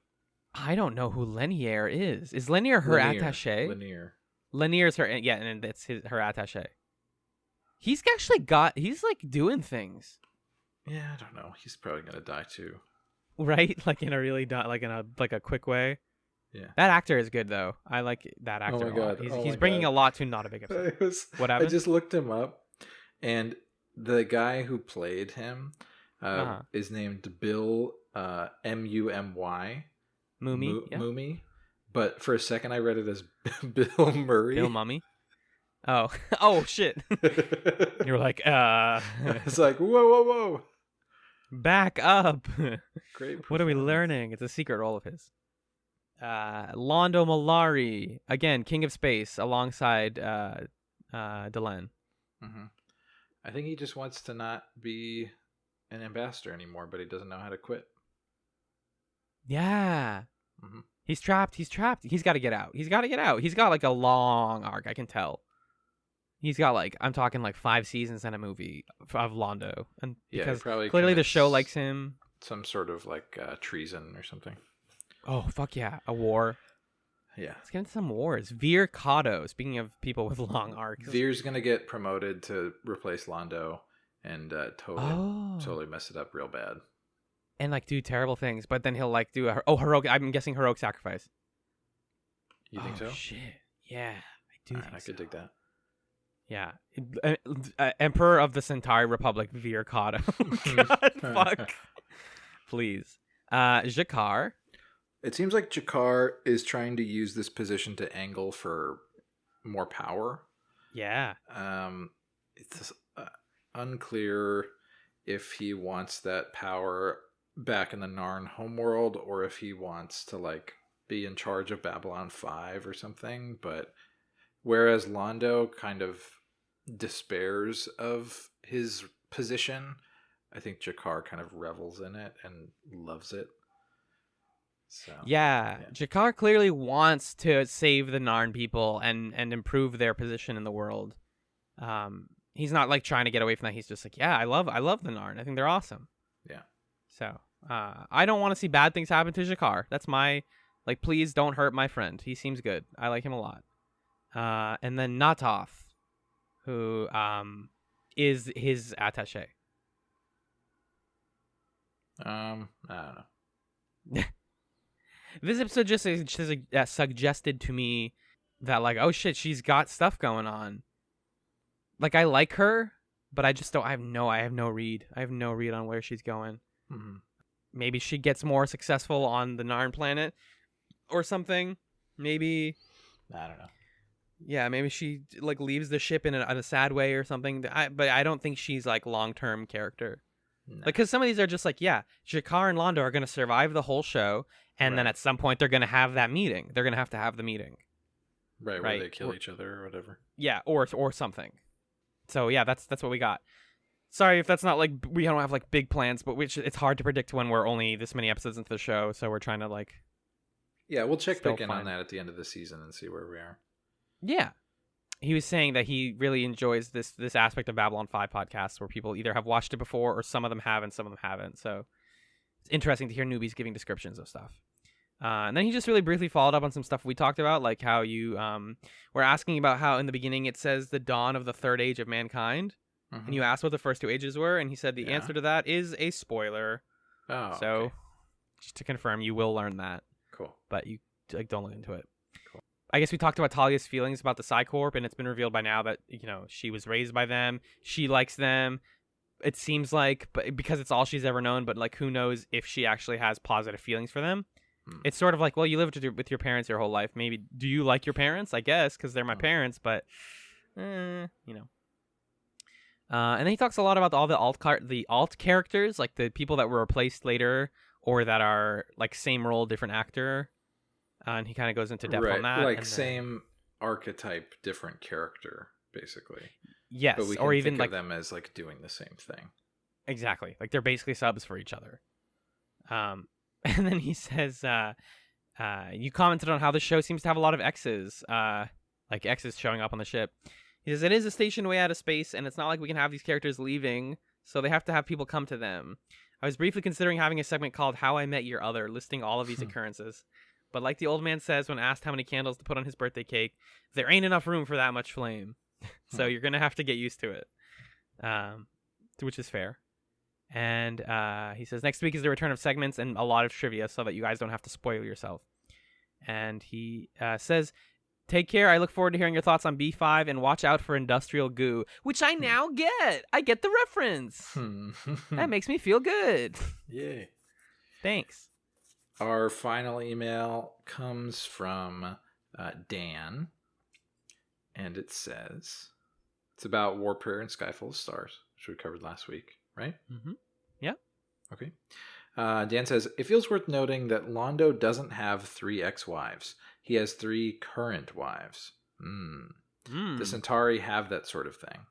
I don't know who Lanier is. Is Lanier her attaché? Lanier's her, and that's her attaché. He's like doing things. Yeah, I don't know. He's probably gonna die too. Right? Like in a quick way. Yeah. That actor is good though. I like that actor. Oh my god. He's bringing a lot to not a big episode. What happened? I just looked him up, and the guy who played him is named Bill Mummy. Mummy. But for a second I read it as Bill Murray. Bill Mummy. Oh shit. You're like It's like whoa. Back up. Great. What are we learning? It's a secret role of his. Londo Mollari, again, King of Space alongside Delenn. Mm-hmm. I think he just wants to not be an ambassador anymore, but he doesn't know how to quit. Yeah. Mm-hmm. He's trapped. He's got to get out. He's got like a long arc, I can tell. He's got I'm talking 5 seasons and a movie of Londo. And because clearly the show likes him. Some sort of treason or something. Oh, fuck yeah. A war. Yeah. Let's get into some wars. Veer Cotto, speaking of people with long arcs. Veer's going to get promoted to replace Londo and totally mess it up real bad. And do terrible things, but then he'll do heroic. I'm guessing heroic sacrifice. You think so? Shit. Yeah, I do. I could dig that. Yeah, Emperor of the Centauri Republic, Veer Cotto. God, fuck. Please, Jakar. It seems like Jakar is trying to use this position to angle for more power. Yeah. It's unclear if he wants that power back in the Narn homeworld or if he wants to be in charge of Babylon 5 or something. But whereas Londo kind of despairs of his position, I think Jakar kind of revels in it and loves it. So, yeah. Jakar clearly wants to save the Narn people and improve their position in the world. He's not trying to get away from that. He's just I love the Narn. I think they're awesome. Yeah. So I don't want to see bad things happen to Jakar. That's my please don't hurt my friend. He seems good. I like him a lot. And then Natoth, who is his attaché. I don't know. This episode just suggested to me that oh shit, she's got stuff going on. I like her, but I just don't. I have no read. I have no read on where she's going. Mm-hmm. Maybe she gets more successful on the Narn planet, or something. Maybe I don't know. Yeah, maybe she leaves the ship in a sad way or something. But I don't think she's long-term character. No. Because some of these are just Jakar and Londo are going to survive the whole show, and then at some point they're going to have that meeting. They're going to have the meeting. Right, where they kill each other or whatever. Yeah, or something. So yeah, that's what we got. Sorry if that's not we don't have big plans, but it's hard to predict when we're only this many episodes into the show, so we're trying to Yeah, we'll check back in on that at the end of the season and see where we are. Yeah. he was saying that he really enjoys this aspect of Babylon 5 podcasts where people either have watched it before or some of them have and some of them haven't. So it's interesting to hear newbies giving descriptions of stuff. And then he just really briefly followed up on some stuff we talked about, like how you were asking about how in the beginning it says the dawn of the third age of mankind. Mm-hmm. And you asked what the first two ages were, and he said the answer to that is a spoiler. Oh, so okay. Just to confirm, you will learn that. Cool. But you don't look into it. I guess we talked about Talia's feelings about the Psycorp, and it's been revealed by now that, she was raised by them. She likes them. It seems like, but because it's all she's ever known, but like, who knows if she actually has positive feelings for them. It's sort of like, well, you lived with your parents your whole life. Maybe, do you like your parents? I guess, because they're my parents, but, And then he talks a lot about all the alt characters, like the people that were replaced later, or that are like same role, different actor. And he kind of goes into depth on that. Like same archetype, different character, basically. Yes, but we can think of them as like doing the same thing. Exactly, like they're basically subs for each other. And then he says, "You commented on how the show seems to have a lot of X's, like X's showing up on the ship." He says it is a station way out of space, and it's not like we can have these characters leaving, so they have to have people come to them. I was briefly considering having a segment called "How I Met Your Other," listing all of these occurrences. But like the old man says when asked how many candles to put on his birthday cake, there ain't enough room for that much flame. So you're going to have to get used to it, which is fair. And he says, next week is the return of segments and a lot of trivia so that you guys don't have to spoil yourself. And he says, take care. I look forward to hearing your thoughts on B5 and watch out for industrial goo, which I now get. I get the reference. That makes me feel good. Yay. Thanks. Our final email comes from Dan, and it says, it's about War Prayer and Sky Full of Stars, which we covered last week, right? Mm-hmm. Yeah. Okay. Dan says, it feels worth noting that Londo doesn't have 3 ex-wives. He has 3 current wives. The Centauri have that sort of thing.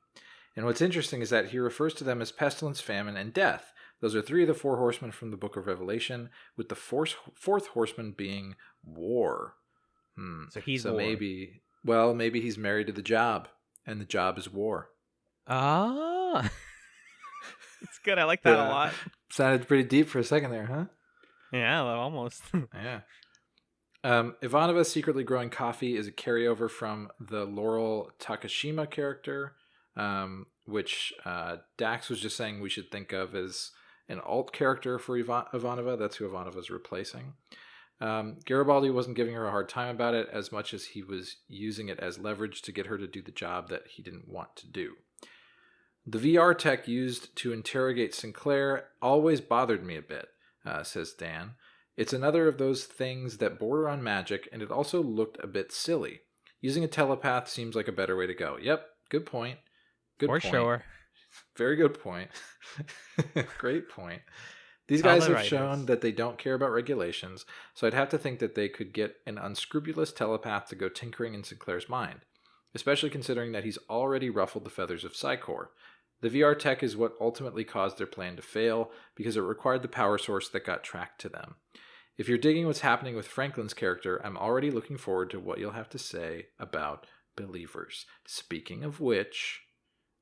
And what's interesting is that he refers to them as pestilence, famine, and death. Those are 3 of the 4 horsemen from the Book of Revelation, with the 4th horseman being war. So he's war. Maybe he's married to the job, and the job is war. Ah. It's good. I like that a lot. Sounded pretty deep for a second there, huh? Yeah, well, almost. Yeah. Ivanova secretly growing coffee is a carryover from the Laurel Takashima character, which Dax was just saying we should think of as an alt character for Ivanova. That's who Ivanova's replacing. Garibaldi wasn't giving her a hard time about it as much as he was using it as leverage to get her to do the job that he didn't want to do. The VR tech used to interrogate Sinclair always bothered me a bit, says Dan. It's another of those things that border on magic, and it also looked a bit silly. Using a telepath seems like a better way to go. Yep, good point. Good point. For sure. Very good point. Great point. These guys have shown that they don't care about regulations, so I'd have to think that they could get an unscrupulous telepath to go tinkering in Sinclair's mind, especially considering that he's already ruffled the feathers of Psycor. The VR tech is what ultimately caused their plan to fail, because it required the power source that got tracked to them. If you're digging what's happening with Franklin's character, I'm already looking forward to what you'll have to say about Believers. Speaking of which...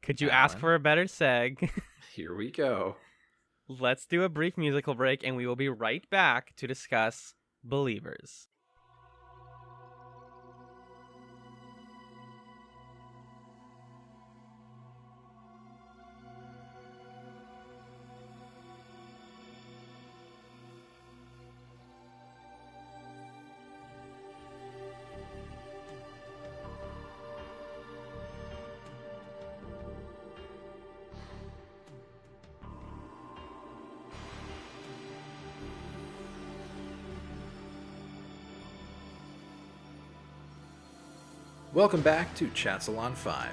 Could you ask for a better seg? Here we go. Let's do a brief musical break, and we will be right back to discuss Believers. Welcome back to Chatzylon 5.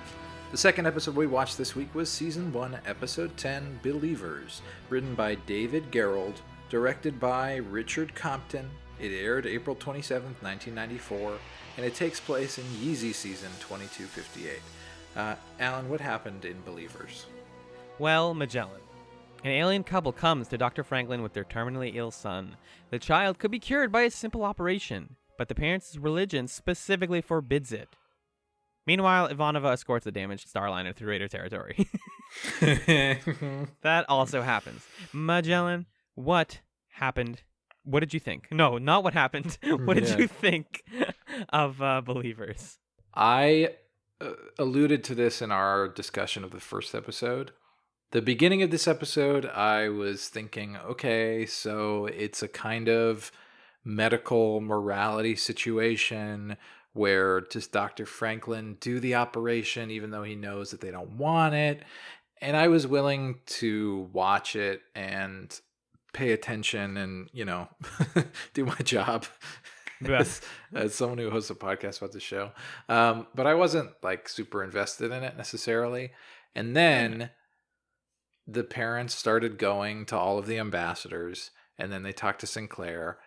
The second episode we watched this week was Season 1, Episode 10, Believers, written by David Gerrold, directed by Richard Compton. It aired April 27th, 1994, and it takes place in Yeezy Season 2258. Alan, what happened in Believers? Well, Magellan. An alien couple comes to Dr. Franklin with their terminally ill son. The child could be cured by a simple operation, but the parents' religion specifically forbids it. Meanwhile, Ivanova escorts a damaged Starliner through Raider territory. That also happens. Magellan, what happened? What did you think? No, not what happened. What did you think of Believers? I alluded to this in our discussion of the first episode. The beginning of this episode, I was thinking, okay, so it's a kind of medical morality situation where does Dr. Franklin do the operation even though he knows that they don't want it? And I was willing to watch it and pay attention and, do my job as someone who hosts a podcast about the show. But I wasn't like super invested in it necessarily. And then the parents started going to all of the ambassadors, and then they talked to Sinclair,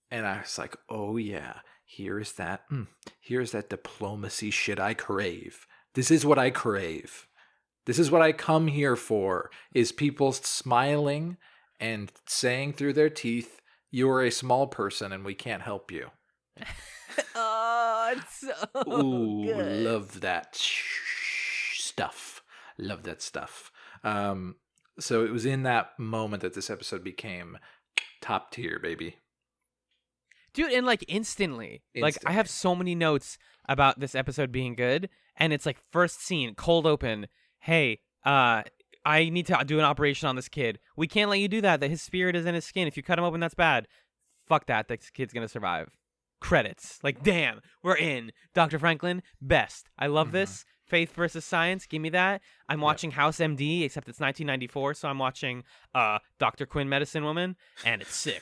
and I was like, oh yeah, here's that diplomacy shit I crave. This is what I crave. This is what I come here for, is people smiling and saying through their teeth, you're a small person and we can't help you. Oh, it's so good. Love that stuff. Love that stuff. So it was in that moment that this episode became top tier, baby. Dude, and like instantly. Like I have so many notes about this episode being good, and it's like first scene, cold open. Hey, I need to do an operation on this kid. We can't let you do that. That his spirit is in his skin. If you cut him open, that's bad. Fuck that. This kid's gonna survive. Credits. Like, damn, we're in. Dr. Franklin, best. I love this. Faith versus science. Give me that. I'm watching House MD, except it's 1994, so I'm watching Dr. Quinn, Medicine Woman, and it's sick.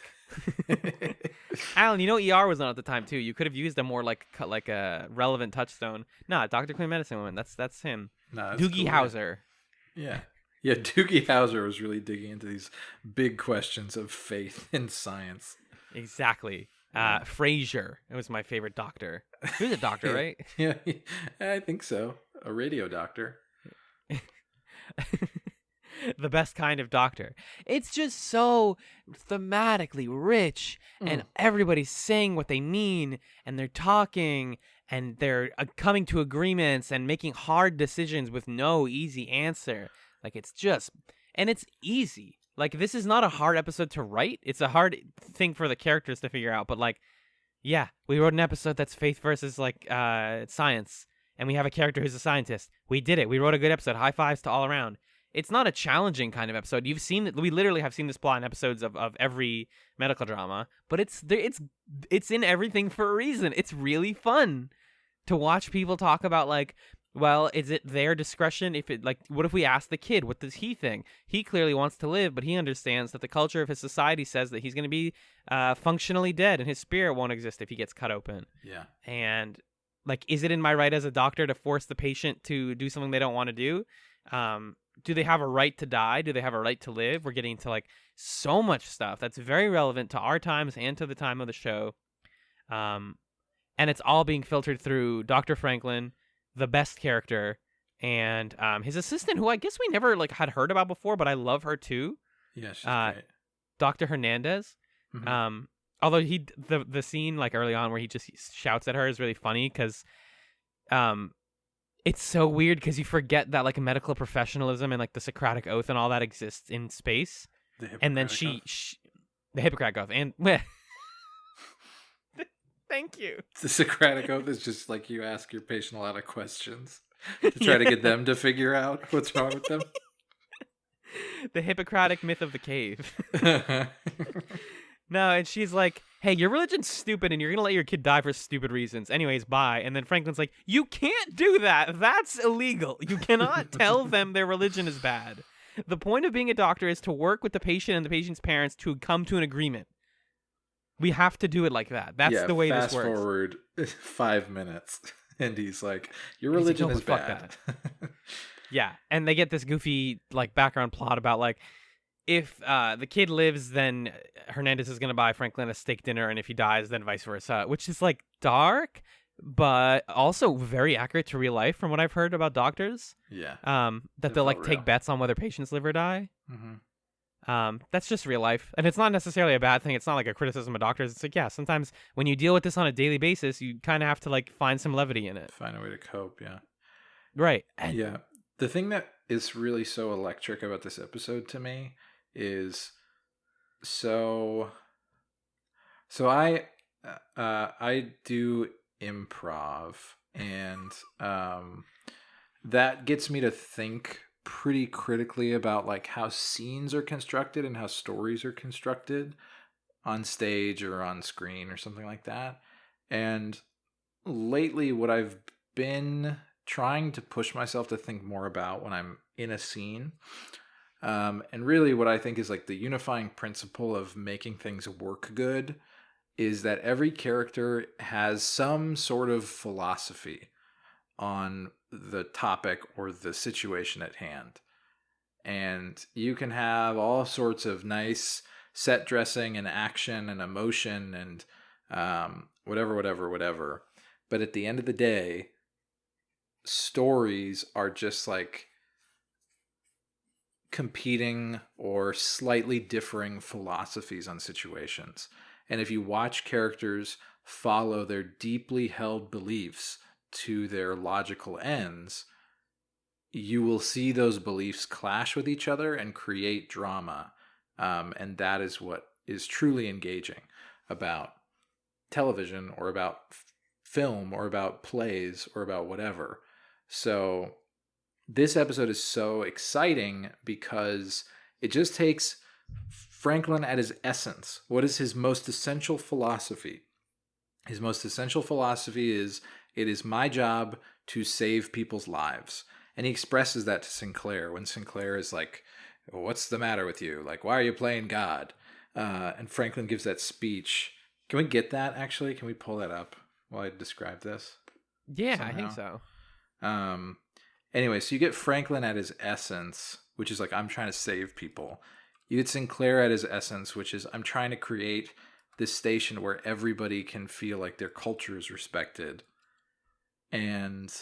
Alan, ER was on at the time too. You could have used a more like a relevant touchstone. Nah, Dr. Quinn, Medicine Woman. That's him. Nah, that's Doogie cool. Howser. Yeah. Doogie Howser was really digging into these big questions of faith and science. Exactly. Frasier. It was my favorite doctor. He was a doctor, right? Yeah, I think so. A radio doctor. The best kind of doctor. It's just so thematically rich, and everybody's saying what they mean, and they're talking, and they're coming to agreements and making hard decisions with no easy answer. Like, it's just, and it's easy. Like, this is not a hard episode to write. It's a hard thing for the characters to figure out. But, like, yeah, we wrote an episode that's faith versus, like, science. And we have a character who's a scientist. We did it. We wrote a good episode. High fives to all around. It's not a challenging kind of episode. You've seen it. We literally have seen this plot in episodes of every medical drama. But it's in everything for a reason. It's really fun to watch people talk about, like, well, is it their discretion? What if we ask the kid, what does he think? He clearly wants to live, but he understands that the culture of his society says that he's going to be functionally dead and his spirit won't exist if he gets cut open. Yeah. And, like, is it in my right as a doctor to force the patient to do something they don't want to do? Do they have a right to die? Do they have a right to live? We're getting to, like, so much stuff that's very relevant to our times and to the time of the show. And it's all being filtered through Dr. Franklin, the best character, and his assistant, who I guess we never had heard about before, but I love her too. Yeah, she's great. Dr. Hernandez. Mm-hmm. Although the scene early on where he just shouts at her is really funny because it's so weird because you forget that medical professionalism and the Socratic Oath and all that exists in space, and then the Hippocratic Oath and. Thank you. The Socratic Oath is just you ask your patient a lot of questions to try to get them to figure out what's wrong with them. The Hippocratic myth of the cave. No, and she's like, hey, your religion's stupid and you're going to let your kid die for stupid reasons. Anyways, bye. And then Franklin's like, you can't do that. That's illegal. You cannot tell them their religion is bad. The point of being a doctor is to work with the patient and the patient's parents to come to an agreement. We have to do it like that. That's the way this works. Fast forward 5 minutes, and he's like, your religion is bad. Yeah, and they get this goofy background plot about if the kid lives, then Hernandez is going to buy Franklin a steak dinner, and if he dies, then vice versa, which is dark, but also very accurate to real life from what I've heard about doctors. Yeah. That they'll take bets on whether patients live or die. Mm-hmm. That's just real life. And it's not necessarily a bad thing. It's not like a criticism of doctors. It's like, yeah, sometimes when you deal with this on a daily basis, you kind of have to like find some levity in it. Find a way to cope, yeah. Right. Yeah. The thing that is really so electric about this episode to me is so I do improv, and that gets me to think pretty critically about like how scenes are constructed and how stories are constructed on stage or on screen or something like that. And lately what I've been trying to push myself to think more about when I'm in a scene, and really what I think is like the unifying principle of making things work good, is that every character has some sort of philosophy on the topic or the situation at hand. And you can have all sorts of nice set dressing and action and emotion and whatever. But at the end of the day, stories are just like competing or slightly differing philosophies on situations. And if you watch characters follow their deeply held beliefs to their logical ends, you will see those beliefs clash with each other and create drama. And that is what is truly engaging about television or about film or about plays or about whatever. So this episode is so exciting because it just takes Franklin at his essence. What is his most essential philosophy? His most essential philosophy is, it is my job to save people's lives. And he expresses that to Sinclair when Sinclair is like, what's the matter with you? Like, why are you playing God? And Franklin gives that speech. Can we get that, actually? Can we pull that up while I describe this? Yeah, somehow? I think so. Anyway, so you get Franklin at his essence, which is like, I'm trying to save people. You get Sinclair at his essence, which is, I'm trying to create this station where everybody can feel like their culture is respected. And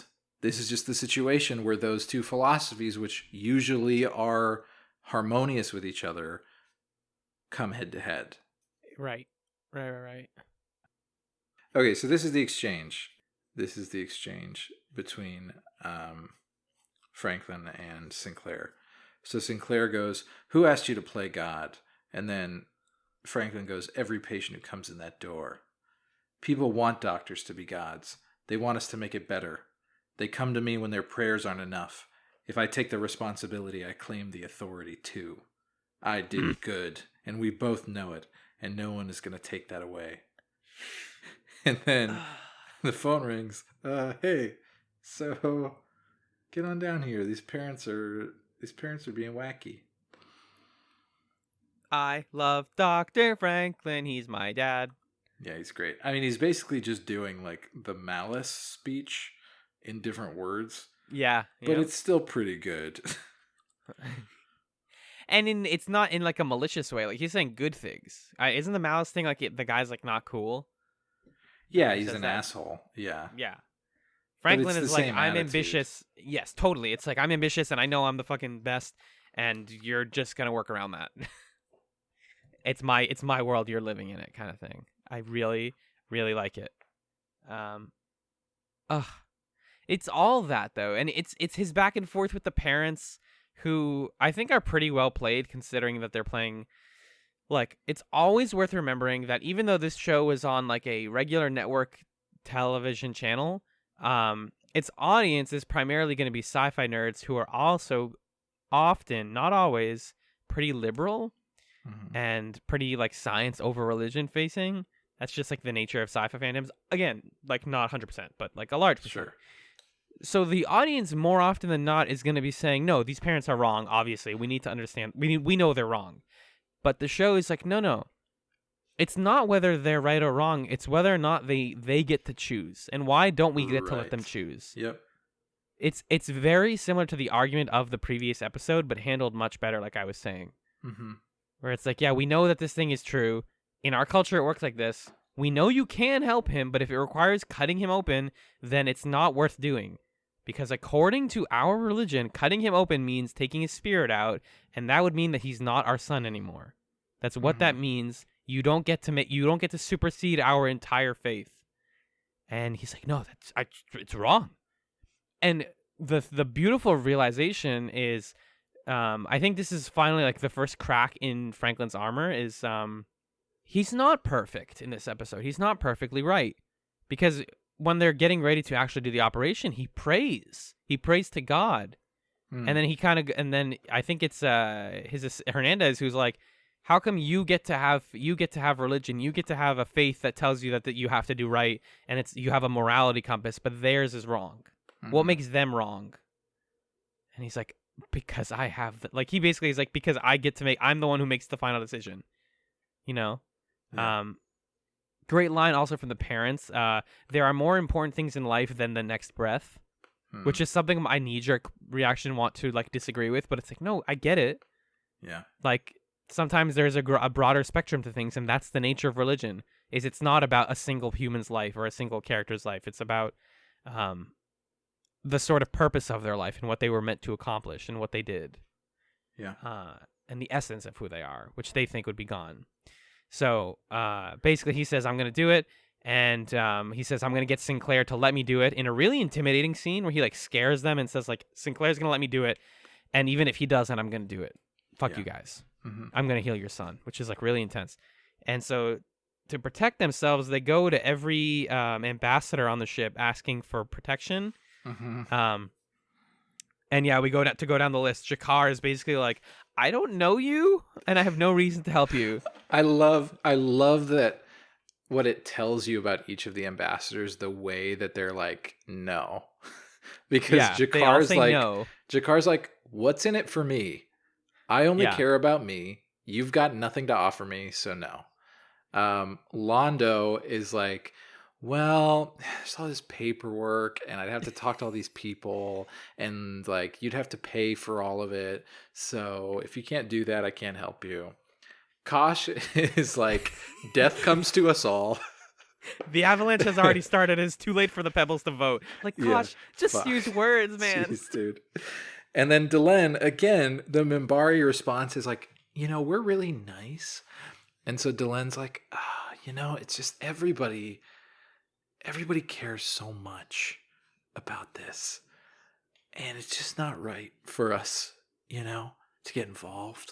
this is just the situation where those two philosophies, which usually are harmonious with each other, come head to head. Right. Okay, so this is the exchange. This is the exchange between Franklin and Sinclair. So Sinclair goes, who asked you to play God? And then Franklin goes, every patient who comes in that door. People want doctors to be gods. They want us to make it better. They come to me when their prayers aren't enough. If I take the responsibility, I claim the authority too. I did good, and we both know it, and no one is going to take that away. And then the phone rings. Hey, so get on down here. These parents are being wacky. I love Dr. Franklin. He's my dad. Yeah, he's great. I mean, he's basically just doing like the Malice speech in different words. Yeah. But it's still pretty good. And it's not in like a malicious way. Like, he's saying good things. Isn't the Malice thing like the guy's like not cool? Yeah, he's an asshole. Yeah. Yeah. Franklin is like, I'm ambitious. Yes, totally. It's like, I'm ambitious and I know I'm the fucking best, and you're just gonna work around that. It's my world, you're living in it, kind of thing. I really, really like it. It's all that though, and it's his back and forth with the parents, who I think are pretty well played, considering that they're playing. Like, it's always worth remembering that even though this show is on like a regular network television channel, its audience is primarily going to be sci-fi nerds who are also often, not always, pretty liberal. Mm-hmm. And pretty like science over religion facing. That's just like the nature of sci-fi fandoms. Again, like not 100%, but like a large percent. Sure. So the audience more often than not is going to be saying, no, these parents are wrong. Obviously, we need to understand. We know they're wrong. But the show is like, no. It's not whether they're right or wrong. It's whether or not they get to choose. And why don't we get to let them choose? Yep. It's very similar to the argument of the previous episode, but handled much better, like I was saying. Mm-hmm. Where it's like, yeah, we know that this thing is true. In our culture, it works like this. We know you can help him, but if it requires cutting him open, then it's not worth doing. Because according to our religion, cutting him open means taking his spirit out, and that would mean that he's not our son anymore. That's what that means. You don't get to supersede our entire faith. And he's like, no, it's wrong. And the beautiful realization is, I think this is finally like the first crack in Franklin's armor is, he's not perfect in this episode. He's not perfectly right, because when they're getting ready to actually do the operation, he prays to God. And then I think it's his Hernandez who's like, how come you get to have religion, you get to have a faith that tells you that you have to do right, and you have a morality compass, but theirs is wrong. What makes them wrong? And he's like, because I have he basically is like, because I'm the one who makes the final decision, Yeah. Great line also from the parents. There are more important things in life than the next breath, which is something my knee-jerk reaction want to disagree with, but it's like, no, I get it. Yeah. Sometimes there's a broader spectrum to things, and that's the nature of religion. It's not about a single human's life or a single character's life. It's about the sort of purpose of their life and what they were meant to accomplish and what they did. Yeah. And the essence of who they are, which they think would be gone. So basically he says, I'm going to do it. And he says, I'm going to get Sinclair to let me do it, in a really intimidating scene where he scares them and says Sinclair's going to let me do it. And even if he doesn't, I'm going to do it. Fuck you guys. I'm going to heal your son, which is really intense. And so to protect themselves, they go to every ambassador on the ship asking for protection. And yeah, we go down the list. Jakar is basically like, I don't know you, and I have no reason to help you. I love that what it tells you about each of the ambassadors, the way that they're like, no. Because Jakar's like, what's in it for me? I only care about me. You've got nothing to offer me, so no. Londo is like, well, there's all this paperwork, and I'd have to talk to all these people, and you'd have to pay for all of it. So if you can't do that, I can't help you. Kosh is like, death comes to us all. The avalanche has already started. It's too late for the pebbles to vote. Kosh, just use words, man. Jeez, dude. And then Delenn, again, the Minbari response is like, we're really nice. And so Delenn's like, it's just everybody cares so much about this. And it's just not right for us, to get involved.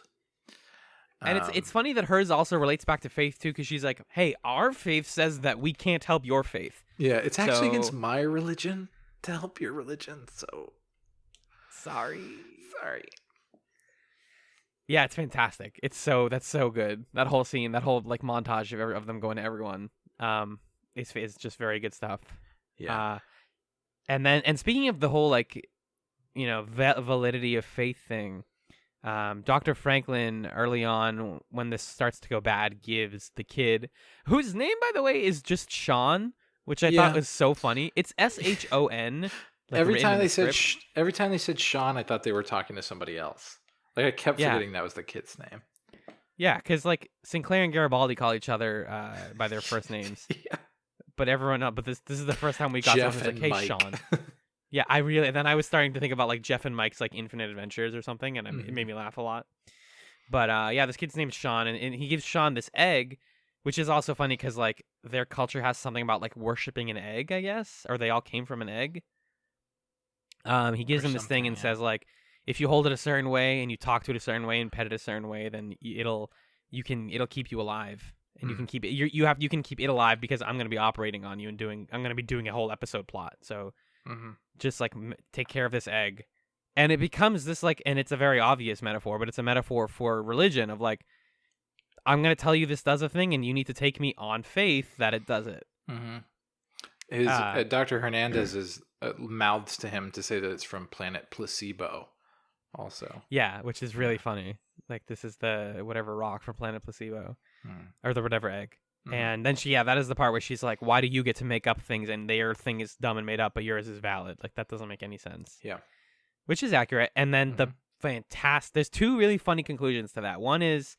And it's funny that hers also relates back to faith, too, because she's like, hey, our faith says that we can't help your faith. Yeah, it's actually against my religion to help your religion, so... Sorry. Yeah, it's fantastic. That's so good. That whole scene, that whole montage of them going to everyone, it's just very good stuff. Yeah. And speaking of the whole validity of faith thing, Dr. Franklin early on, when this starts to go bad, gives the kid, whose name by the way is just Sean, which I thought was so funny. It's SHON. Every time they said Sean, I thought they were talking to somebody else. I kept forgetting that was the kid's name. Yeah, because Sinclair and Garibaldi call each other by their first names. Yeah. But everyone else. But this is the first time we got Jeff someone who's and hey, Mike. Sean. Yeah, then I was starting to think about Jeff and Mike's Infinite Adventures or something, and it made me laugh a lot. But this kid's name is Sean, and he gives Sean this egg, which is also funny because their culture has something about worshiping an egg, I guess, or they all came from an egg. He gives him this thing and says if you hold it a certain way and you talk to it a certain way and pet it a certain way, then it'll keep you alive, and you can keep it. You can keep it alive because I'm going to be operating on you and I'm going to be doing a whole episode plot. So just take care of this egg, and it becomes this and it's a very obvious metaphor, but it's a metaphor for religion of I'm going to tell you this does a thing, and you need to take me on faith that it does it. His Dr. Hernandez is mouths to him to say that it's from planet Placebo. Also, yeah, which is really funny. This is the whatever rock from planet Placebo, or the whatever egg. And then that is the part where she's like, why do you get to make up things and their thing is dumb and made up, but yours is valid? That doesn't make any sense. Yeah, which is accurate. And then there's two really funny conclusions to that. One is,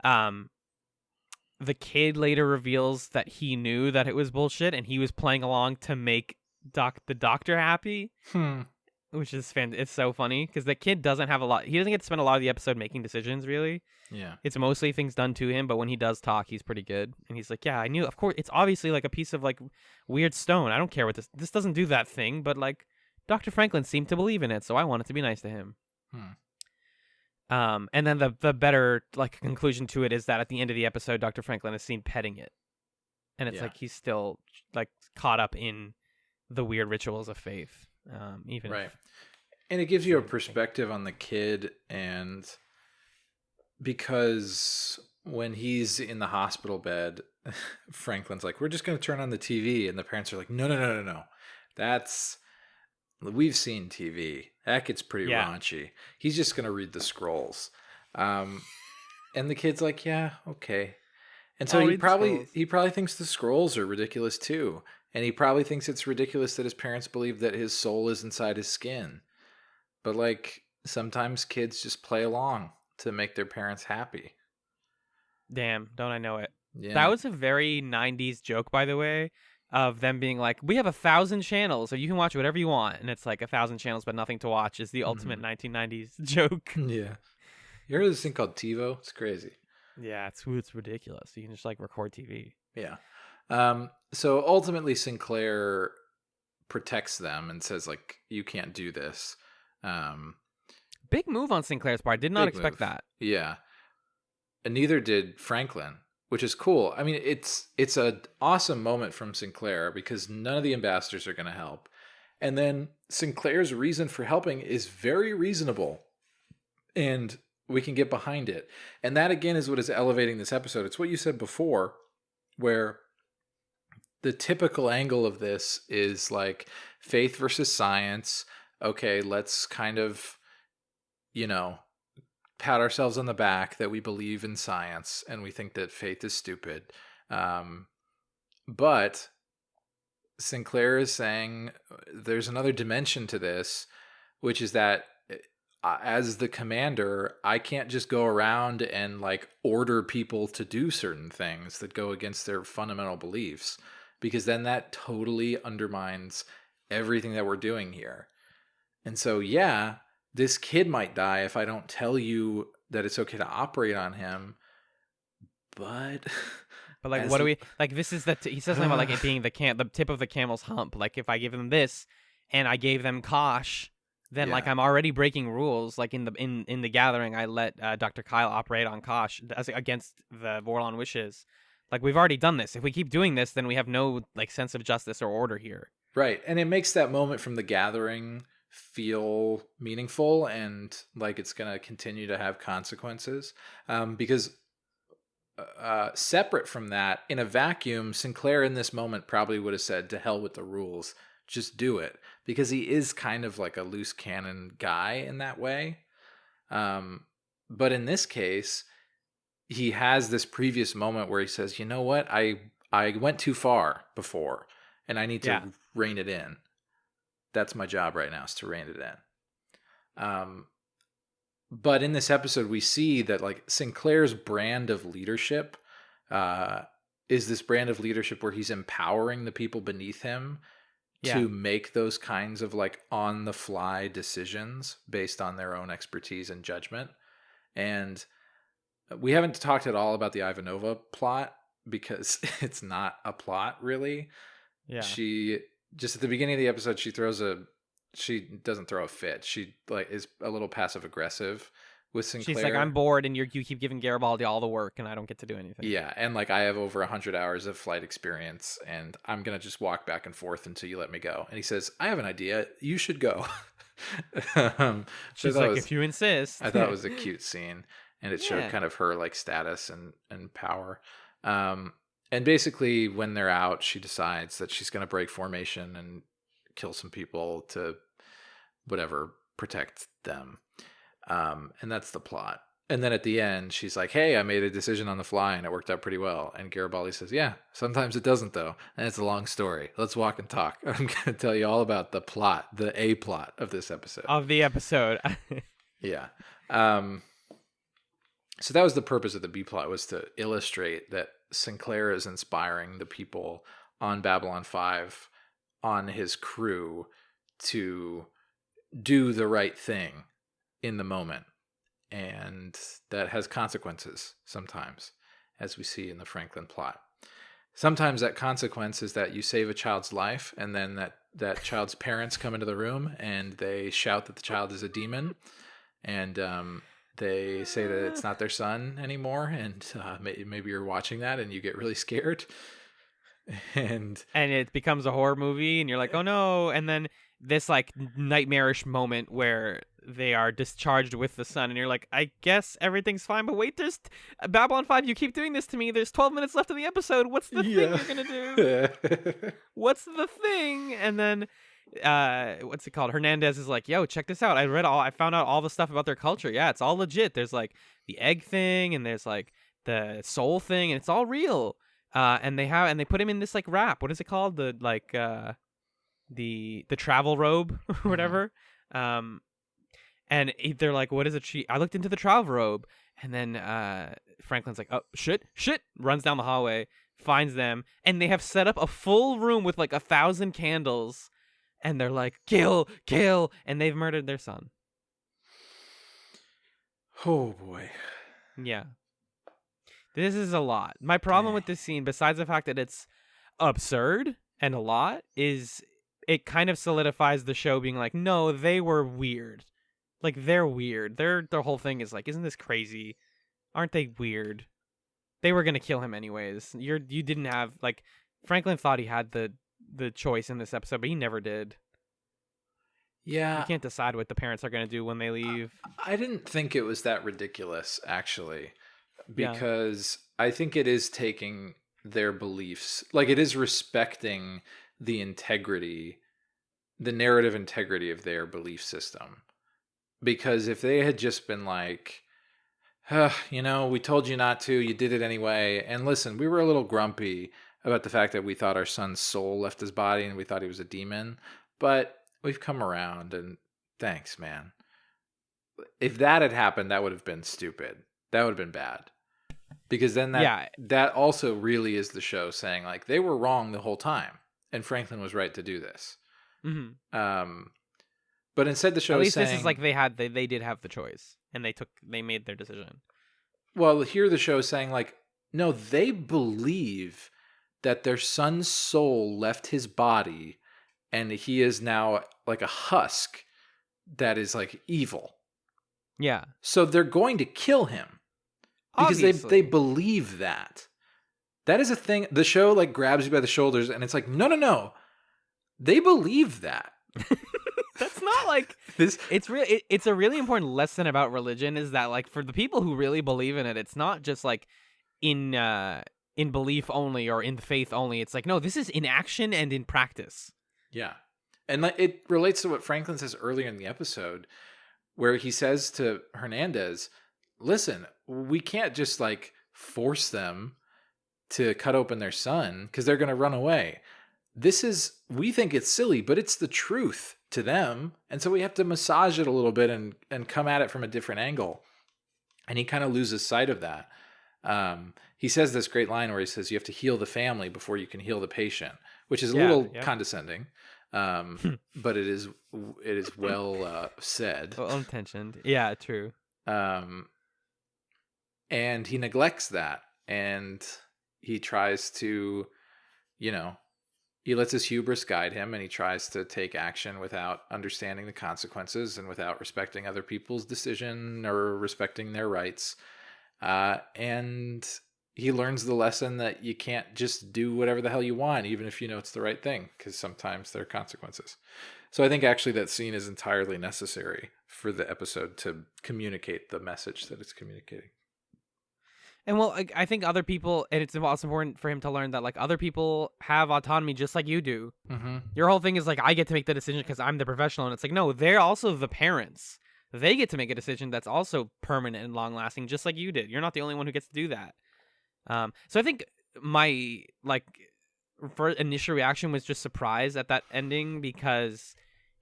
the kid later reveals that he knew that it was bullshit and he was playing along to make the doctor happy. which is it's so funny because the kid doesn't have a lot. He doesn't get to spend a lot of the episode making decisions, really. Yeah. It's mostly things done to him, but when he does talk, he's pretty good. And he's like, yeah, I knew. Of course, it's obviously like a piece of like weird stone. I don't care what this doesn't do that thing, but like Dr. Franklin seemed to believe in it, so I wanted to be nice to him. And then the better like conclusion to it is that at the end of the episode, Dr. Franklin is seen petting it, and it's like he's still like caught up in the weird rituals of faith, even right. And it gives you a perspective on the kid, and because when he's in the hospital bed, Franklin's like, "We're just going to turn on the TV," and the parents are like, "No. We've seen TV. That gets pretty raunchy. He's just going to read the scrolls." And the kid's like, "Yeah, okay." And so he probably thinks the scrolls are ridiculous too. And he probably thinks it's ridiculous that his parents believe that his soul is inside his skin. But like sometimes kids just play along to make their parents happy. Damn, don't I know it? Yeah. That was a very 90s joke, by the way. Of them being like, we have 1,000 channels, so you can watch whatever you want, and it's like 1,000 channels but nothing to watch is the ultimate 1990s joke. Yeah, you heard of this thing called TiVo? It's crazy. Yeah, it's ridiculous. You can just like record TV. Yeah. So ultimately, Sinclair protects them and says like, you can't do this. Big move on Sinclair's part. Did not expect that. Yeah, and neither did Franklin. Which is cool. I mean, it's an awesome moment from Sinclair because none of the ambassadors are going to help. And then Sinclair's reason for helping is very reasonable. And we can get behind it. And that, again, is what is elevating this episode. It's what you said before, where the typical angle of this is like faith versus science. Okay, let's kind of, pat ourselves on the back that we believe in science and we think that faith is stupid. But Sinclair is saying there's another dimension to this, which is that as the commander, I can't just go around and like order people to do certain things that go against their fundamental beliefs, because then that totally undermines everything that we're doing here. And so, this kid might die if I don't tell you that it's okay to operate on him. But like, what do we like? This is he says something about like it being the tip of the camel's hump. Like if I give them this, and I gave them Kosh, then like I'm already breaking rules. Like in the gathering, I let Dr. Kyle operate on Kosh against the Vorlon wishes. Like we've already done this. If we keep doing this, then we have no like sense of justice or order here. Right, and it makes that moment from the gathering feel meaningful and like it's going to continue to have consequences, because separate from that, in a vacuum, Sinclair in this moment probably would have said, to hell with the rules, just do it, because he is kind of like a loose cannon guy in that way. But in this case, he has this previous moment where he says, you know what, I went too far before and I need to rein it in. That's my job right now, is to rein it in. But in this episode, we see that like Sinclair's brand of leadership is this brand of leadership where he's empowering the people beneath him to make those kinds of like on the fly decisions based on their own expertise and judgment. And we haven't talked at all about the Ivanova plot because it's not a plot really. Yeah. She just at the beginning of the episode, she doesn't throw a fit. She like is a little passive aggressive with Sinclair. She's like, I'm bored and you keep giving Garibaldi all the work and I don't get to do anything. Yeah. And like, I have over 100 hours of flight experience and I'm going to just walk back and forth until you let me go. And he says, I have an idea. You should go. She's like, if you insist. I thought it was a cute scene and it showed kind of her like status and power. And basically, when they're out, she decides that she's going to break formation and kill some people to, protect them. And that's the plot. And then at the end, she's like, hey, I made a decision on the fly and it worked out pretty well. And Garibaldi says, yeah, sometimes it doesn't, though. And it's a long story. Let's walk and talk. I'm going to tell you all about the plot, the A plot of this episode. Yeah. So that was the purpose of the B plot, was to illustrate that Sinclair is inspiring the people on Babylon 5, on his crew, to do the right thing in the moment. And that has consequences sometimes, as we see in the Franklin plot. Sometimes that consequence is that you save a child's life, and then that child's parents come into the room and they shout that the child is a demon, and they say that it's not their son anymore, and maybe you're watching that and you get really scared. And it becomes a horror movie, and you're like, oh no, and then this like nightmarish moment where they are discharged with the sun, and you're like, I guess everything's fine, but wait, there's Babylon 5, you keep doing this to me, there's 12 minutes left in the episode, what's the thing you're gonna do? What's the thing? And then what's it called, Hernandez is like, yo, check this out, I found out all the stuff about their culture. Yeah, it's all legit. There's like the egg thing, and there's like the soul thing, and it's all real. And they put him in this like wrap, what is it called, the like the travel robe or whatever. And they're like, what is it? I looked into the travel robe. And then Franklin's like, oh, shit, runs down the hallway, finds them. And they have set up a full room with like 1,000 candles. And they're like, kill. And they've murdered their son. Oh, boy. Yeah. This is a lot. My problem with this scene, besides the fact that it's absurd and a lot, is it kind of solidifies the show being like, no, they were weird. Like, they're weird. Their whole thing is like, isn't this crazy? Aren't they weird? They were going to kill him anyways. You didn't have, like, Franklin thought he had the choice in this episode, but he never did. Yeah. You can't decide what the parents are going to do when they leave. I didn't think it was that ridiculous, actually, because I think it is taking their beliefs, like, it is respecting the narrative integrity of their belief system. Because if they had just been like, we told you not to, you did it anyway. And listen, we were a little grumpy about the fact that we thought our son's soul left his body and we thought he was a demon. But we've come around, and thanks, man. If that had happened, that would have been stupid. That would have been bad. Because then that also really is the show saying, like, they were wrong the whole time. And Franklin was right to do this. Mm-hmm. But instead, the show at least saying, this is like they did have the choice, and they made their decision. Well, here the show is saying, like, no, they believe that their son's soul left his body, and he is now like a husk that is like evil. Yeah. So they're going to kill him because they believe that. That is a thing. The show like grabs you by the shoulders, and it's like, no. They believe that. That's not like this. It's a really important lesson about religion, is that like for the people who really believe in it, it's not just like in belief only or in faith only. It's like, no, this is in action and in practice. Yeah. And like, it relates to what Franklin says earlier in the episode, where he says to Hernandez, listen, we can't just like force them to cut open their son because they're going to run away. We think it's silly, but it's the truth to them. And so we have to massage it a little bit and come at it from a different angle. And he kind of loses sight of that. He says this great line where he says, you have to heal the family before you can heal the patient, which is a little condescending. But it is well said. Well intentioned. Yeah, true. And he neglects that. And he tries to, he lets his hubris guide him, and he tries to take action without understanding the consequences and without respecting other people's decision or respecting their rights. And he learns the lesson that you can't just do whatever the hell you want, even if you know it's the right thing, because sometimes there are consequences. So I think actually that scene is entirely necessary for the episode to communicate the message that it's communicating. And well, I think other people, and it's also important for him to learn that like other people have autonomy just like you do. Mm-hmm. Your whole thing is like, I get to make the decision because I'm the professional, and it's like, no, they're also the parents. They get to make a decision that's also permanent and long lasting, just like you did. You're not the only one who gets to do that. So I think my initial reaction was just surprise at that ending, because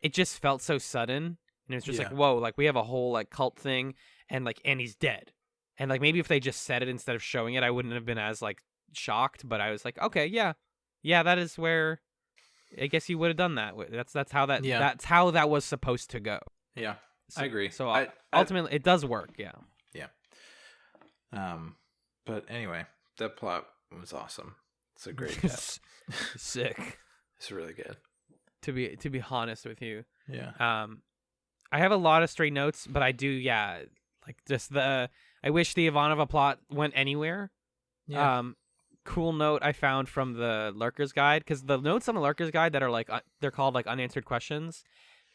it just felt so sudden, and it was just like, whoa, like we have a whole like cult thing, and he's dead. And like maybe if they just said it instead of showing it, I wouldn't have been as like shocked. But I was like, okay, yeah, that is where I guess you would have done that. That's how that Yeah. that's how that was supposed to go. Yeah, So, I agree. So ultimately, it does work. Yeah. Yeah. But anyway, that plot was awesome. It's a great cast. Sick. It's really good. To be honest with you. Yeah. I have a lot of stray notes, but I do, like just I wish the Ivanova plot went anywhere. Yeah. Cool note I found from the Lurker's Guide, because the notes on the Lurker's Guide that are like they're called like unanswered questions,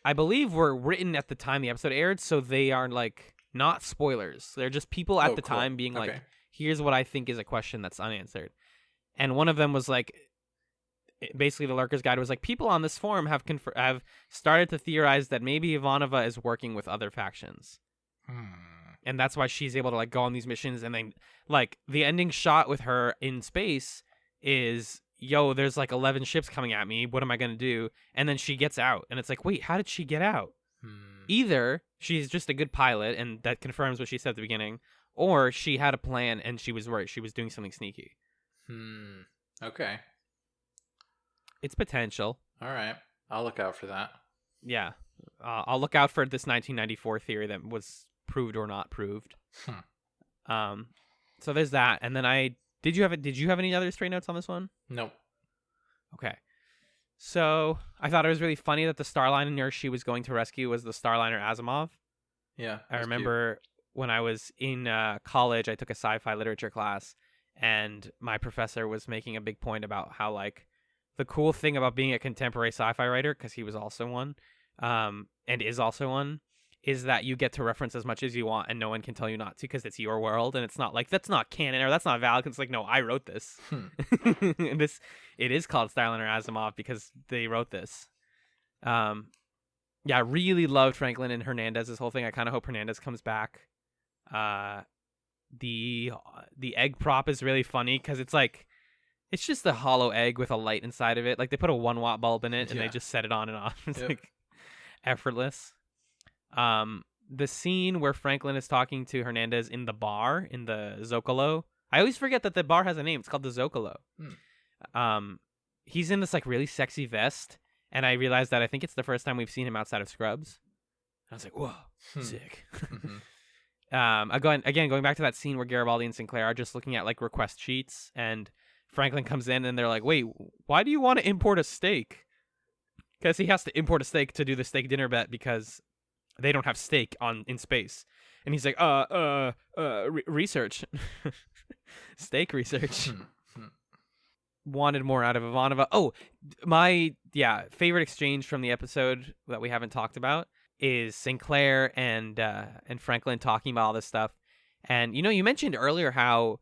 I believe were written at the time the episode aired, so they are like not spoilers. They're just people at the time being like, here's what I think is a question that's unanswered. And one of them was like, basically the Lurker's Guide was like, people on this forum have started to theorize that maybe Ivanova is working with other factions. And that's why she's able to like go on these missions. And then like the ending shot with her in space is, yo, there's like 11 ships coming at me. What am I going to do? And then she gets out. And it's like, wait, how did she get out? Either she's just a good pilot, and that confirms what she said at the beginning, or she had a plan and she was worried. She was doing something sneaky. Okay. It's potential. All right. I'll look out for that. Yeah. I'll look out for this 1994 theory that was proved or not proved. So there's that. And then did you have any other stray notes on this one? Nope. Okay. So I thought it was really funny that the Starliner she was going to rescue was the Starliner Asimov. Yeah. I remember when I was in college, I took a sci-fi literature class, and my professor was making a big point about how like the cool thing about being a contemporary sci-fi writer, because he was also one, and is also one, is that you get to reference as much as you want and no one can tell you not to, because it's your world, and it's not like that's not canon or that's not valid. It's like, no, I wrote this. And it is called Starliner Asimov because they wrote this. Yeah, I really loved Franklin and Hernandez's whole thing. I kind of hope Hernandez comes back. The egg prop is really funny because it's like, it's just a hollow egg with a light inside of it. Like they put a 1-watt bulb in it and they just set it on and off. It's like effortless. The scene where Franklin is talking to Hernandez in the bar, in the Zocalo. I always forget that the bar has a name. It's called the Zocalo. He's in this like really sexy vest, and I realized that I think it's the first time we've seen him outside of Scrubs. I was like, whoa, sick. Going back to that scene where Garibaldi and Sinclair are just looking at like request sheets, and Franklin comes in and they're like, wait, why do you want to import a steak? Because he has to import a steak to do the steak dinner bet because they don't have steak in space. And he's like, research. Steak research. Wanted more out of Ivanova. Oh, my favorite exchange from the episode that we haven't talked about is Sinclair and Franklin talking about all this stuff. And you mentioned earlier how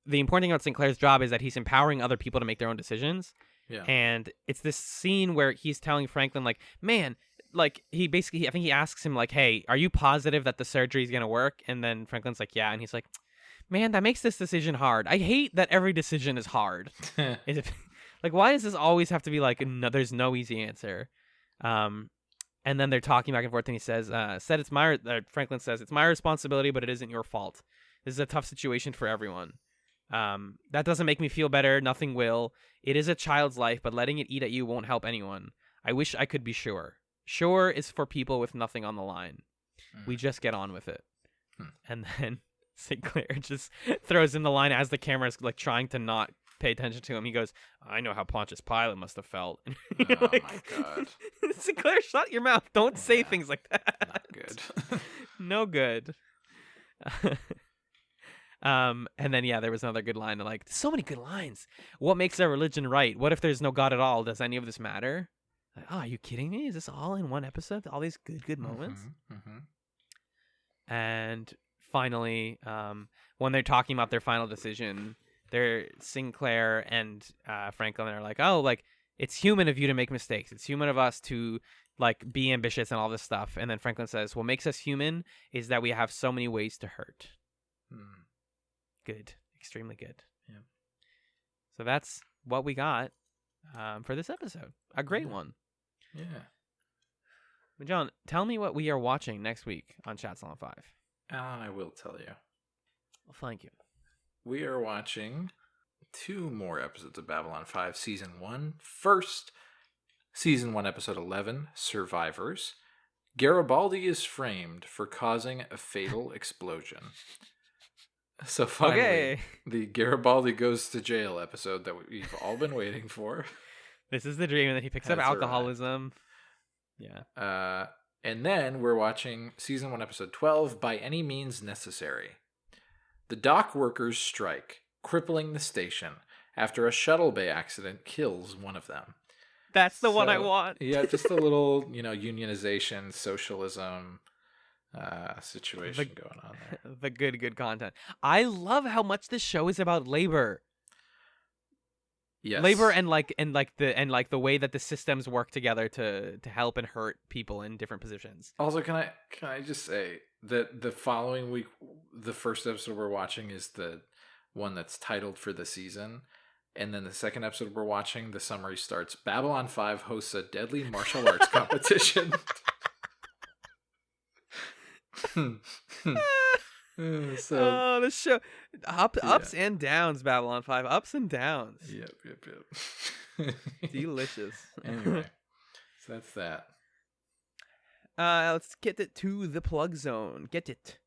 the important thing about Sinclair's job is that he's empowering other people to make their own decisions. Yeah. And it's this scene where he's telling Franklin, like, man, like I think he asks him like, hey, are you positive that the surgery is going to work? And then Franklin's like, yeah. And he's like, man, that makes this decision hard. I hate that every decision is hard. Like, why does this always have to be like, no, there's no easy answer? And then they're talking back and forth, and he says, Franklin says, it's my responsibility, but it isn't your fault. This is a tough situation for everyone. That doesn't make me feel better. Nothing will. It is a child's life, but letting it eat at you won't help anyone. I wish I could be sure. Sure is for people with nothing on the line. We just get on with it. And then Sinclair just throws in the line as the camera's like trying to not pay attention to him. He goes, I know how Pontius Pilate must have felt. Oh my God. Sinclair, shut your mouth. Don't say things like that. Not good. No good. And then there was another good line, like, so many good lines. What makes our religion right? What if there's no God at all? Does any of this matter? Like, oh, are you kidding me? Is this all in one episode? All these good moments? And finally, when they're talking about their final decision, Sinclair and Franklin are like, oh, like, it's human of you to make mistakes. It's human of us to like be ambitious and all this stuff. And then Franklin says, what makes us human is that we have so many ways to hurt. Good. Extremely good. Yeah. So that's what we got for this episode. A great one. Yeah. But John, tell me what we are watching next week on Chatzylon 5. Alan, I will tell you. Well, thank you. We are watching 2 more episodes of Babylon 5 Season 1. First, Season 1, Episode 11, Survivors. Garibaldi is framed for causing a fatal explosion. So finally, the Garibaldi goes to jail episode that we've all been waiting for. This is the dream, and then he picks up alcoholism. Yeah. And then we're watching Season 1, Episode 12, By Any Means Necessary. The dock workers strike, crippling the station after a shuttle bay accident kills one of them. That's the one I want. Yeah, just a little, unionization, socialism situation going on there. The good content. I love how much this show is about labor. Yes. Labor and the way that the systems work together to help and hurt people in different positions. Also, can I just say that the following week, the first episode we're watching is the one that's titled for the season. And then the second episode we're watching, the summary starts, Babylon 5 hosts a deadly martial arts competition. The show ups and downs, Babylon 5, ups and downs. Yep. Delicious. Anyway, so that's that. Let's get it to the plug zone. Get it.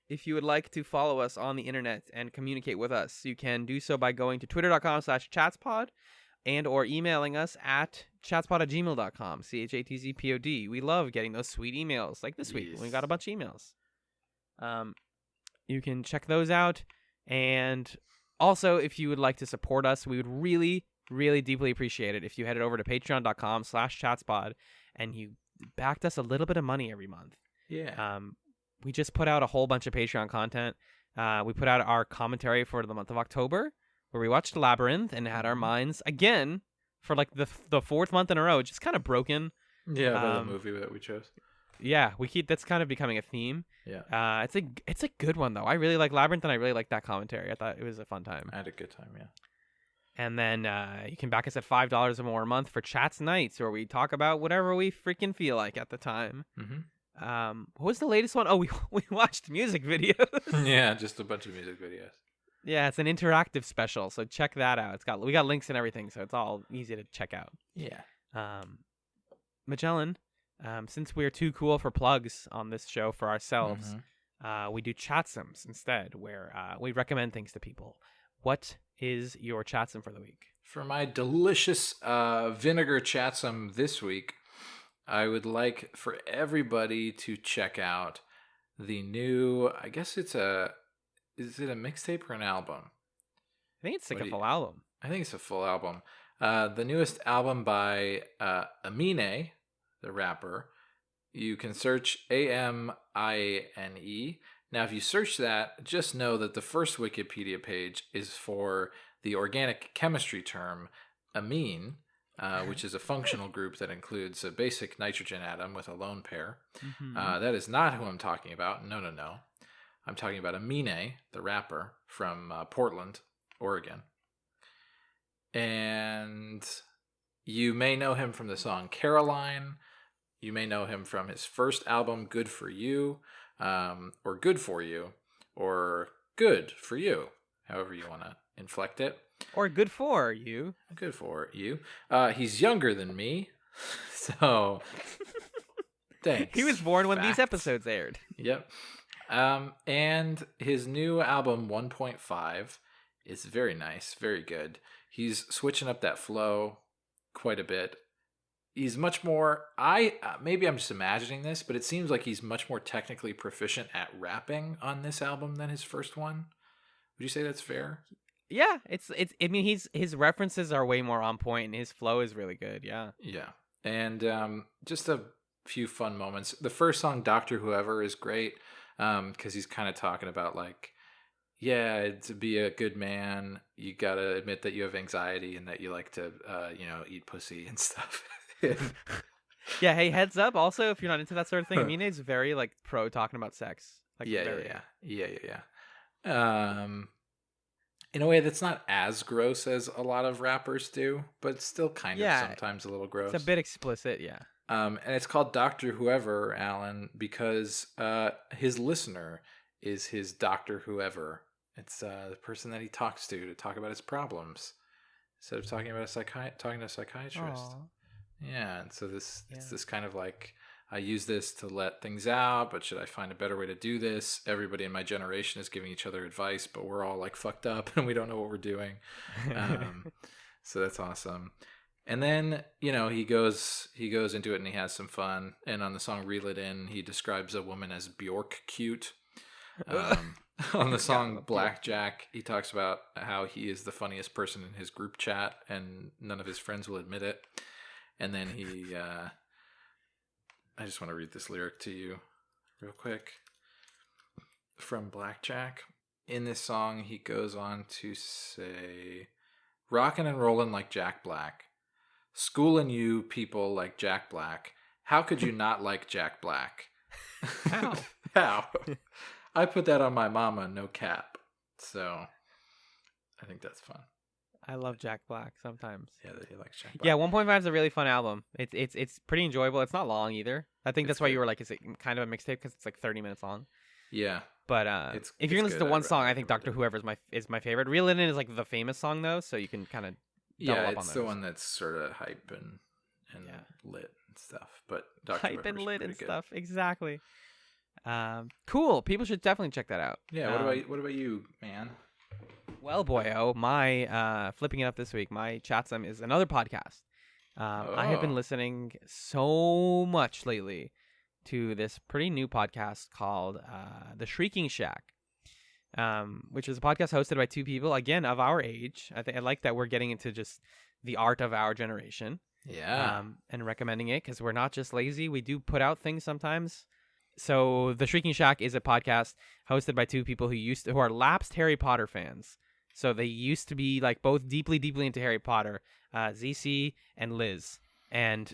If you would like to follow us on the internet and communicate with us, you can do so by going to twitter.com/chatspod and or emailing us at chatspod@gmail.com, CHATZPOD. We love getting those sweet emails like this week. We got a bunch of emails. You can check those out. And also, if you would like to support us, we would really, really deeply appreciate it if you headed over to patreon.com/chatspod and you backed us a little bit of money every month. Yeah. We just put out a whole bunch of Patreon content. We put out our commentary for the month of October, where we watched Labyrinth and had our minds, again, for like the fourth month in a row, just kind of broken. Yeah, by the movie that we chose. Yeah, that's kind of becoming a theme. Yeah. It's a good one, though. I really like Labyrinth, and I really like that commentary. I thought it was a fun time. I had a good time, yeah. And then you can back us at $5 or more a month for Chats Nights, where we talk about whatever we freaking feel like at the time. Mm-hmm. What was the latest one? Oh, we watched music videos. Yeah, just a bunch of music videos. Yeah, it's an interactive special, so check that out. We got links and everything, so it's all easy to check out. Yeah. Magellan, since we're too cool for plugs on this show for ourselves, we do chatsums instead, where we recommend things to people. What is your chatsum for the week? For my delicious vinegar chatsum this week, I would like for everybody to check out the new, I guess is it a mixtape or an album? I think it's like a full album. I think it's a full album. The newest album by Amine, the rapper. You can search Amine. Now, if you search that, just know that the first Wikipedia page is for the organic chemistry term amine, which is a functional group that includes a basic nitrogen atom with a lone pair. Mm-hmm. That is not who I'm talking about. No. I'm talking about Amine, the rapper from Portland, Oregon. And you may know him from the song Caroline. You may know him from his first album, Good For You, or Good For You, or Good For You, however you want to inflect it. Or Good For You. Good For You. He's younger than me, so thanks. He was born when these episodes aired. Yep. And his new album, 1.5, is very nice, very good. He's switching up that flow quite a bit. He's much more, maybe I'm just imagining this, but it seems like he's much more technically proficient at rapping on this album than his first one. Would you say that's fair? Yeah, I mean, his references are way more on point, and his flow is really good. Yeah. Yeah, and just a few fun moments. The first song, Dr. Whoever, is great because he's kind of talking about like, yeah, to be a good man, you gotta admit that you have anxiety and that you like to, eat pussy and stuff. Yeah. Hey, heads up. Also, if you're not into that sort of thing, Amine is very like pro talking about sex. Like, yeah. In a way that's not as gross as a lot of rappers do, but still kind of sometimes a little gross. It's a bit explicit, yeah. And it's called Dr. Whoever, Alan, because his listener is his Dr. Whoever. It's the person that he talks to talk about his problems instead of talking about talking to a psychiatrist. Aww. Yeah, and so it's this kind of like, I use this to let things out, but should I find a better way to do this? Everybody in my generation is giving each other advice, but we're all like fucked up and we don't know what we're doing. So that's awesome. And then, he goes into it and he has some fun. And on the song Reel It In, he describes a woman as Bjork cute. On the song Blackjack, he talks about how he is the funniest person in his group chat and none of his friends will admit it. And then he, I just want to read this lyric to you real quick from Blackjack. In this song, he goes on to say, rockin' and rollin' like Jack Black. Schoolin' you people like Jack Black. How could you not like Jack Black? How? How? I put that on my mama, no cap. So I think that's fun. I love Jack Black sometimes. Yeah, he likes Jack Black. Yeah, 1.5 is a really fun album. It's pretty enjoyable. It's not long either. I think that's why you were like, is it kind of a mixtape because it's like 30 minutes long? Yeah. But if you're gonna listen to one song, I think Dr. Whoever is my favorite. Reel It In is like the famous song though, so you can kind of double up on those. It's the one that's sort of hype and lit and stuff. But Dr. Hype and lit and good. stuff, exactly. Cool. People should definitely check that out. Yeah. What about you, man? Well, boyo, my flipping it up this week. My Chatzylon is another podcast. I have been listening so much lately to this pretty new podcast called The Shrieking Shack, which is a podcast hosted by two people, again, of our age. I like that we're getting into just the art of our generation. Yeah. And recommending it because we're not just lazy. We do put out things sometimes. So The Shrieking Shack is a podcast hosted by two people who are lapsed Harry Potter fans. So they used to be like both deeply, deeply into Harry Potter, ZC and Liz. And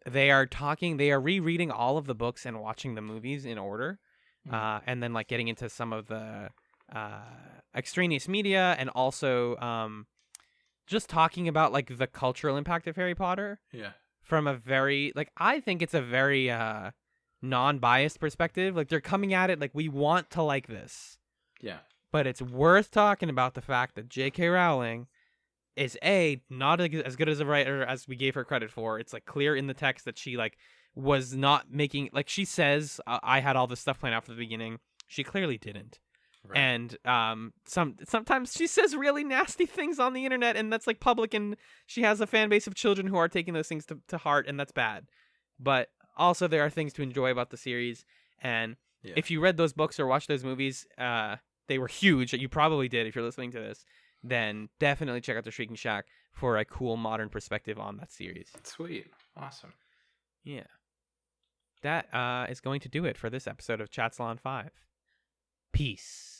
they are rereading all of the books and watching the movies in order. And then like getting into some of the extraneous media and also just talking about like the cultural impact of Harry Potter. Yeah. From a very, like, I think it's a very non-biased perspective. Like they're coming at it like we want to like this. Yeah. But it's worth talking about the fact that J.K. Rowling is not as good as a writer as we gave her credit for. It's like clear in the text that she like was not making, like she says, I had all this stuff planned out from the beginning. She clearly didn't. Right. And sometimes she says really nasty things on the internet, and that's like public, and she has a fan base of children who are taking those things to heart, and that's bad. But also there are things to enjoy about the series, and if you read those books or watched those movies, they were huge. You probably did if you're listening to this. Then definitely check out The Shrieking Shack for a cool modern perspective on that series. Sweet. Awesome. Yeah. That is going to do it for this episode of Chatzylon 5. Peace.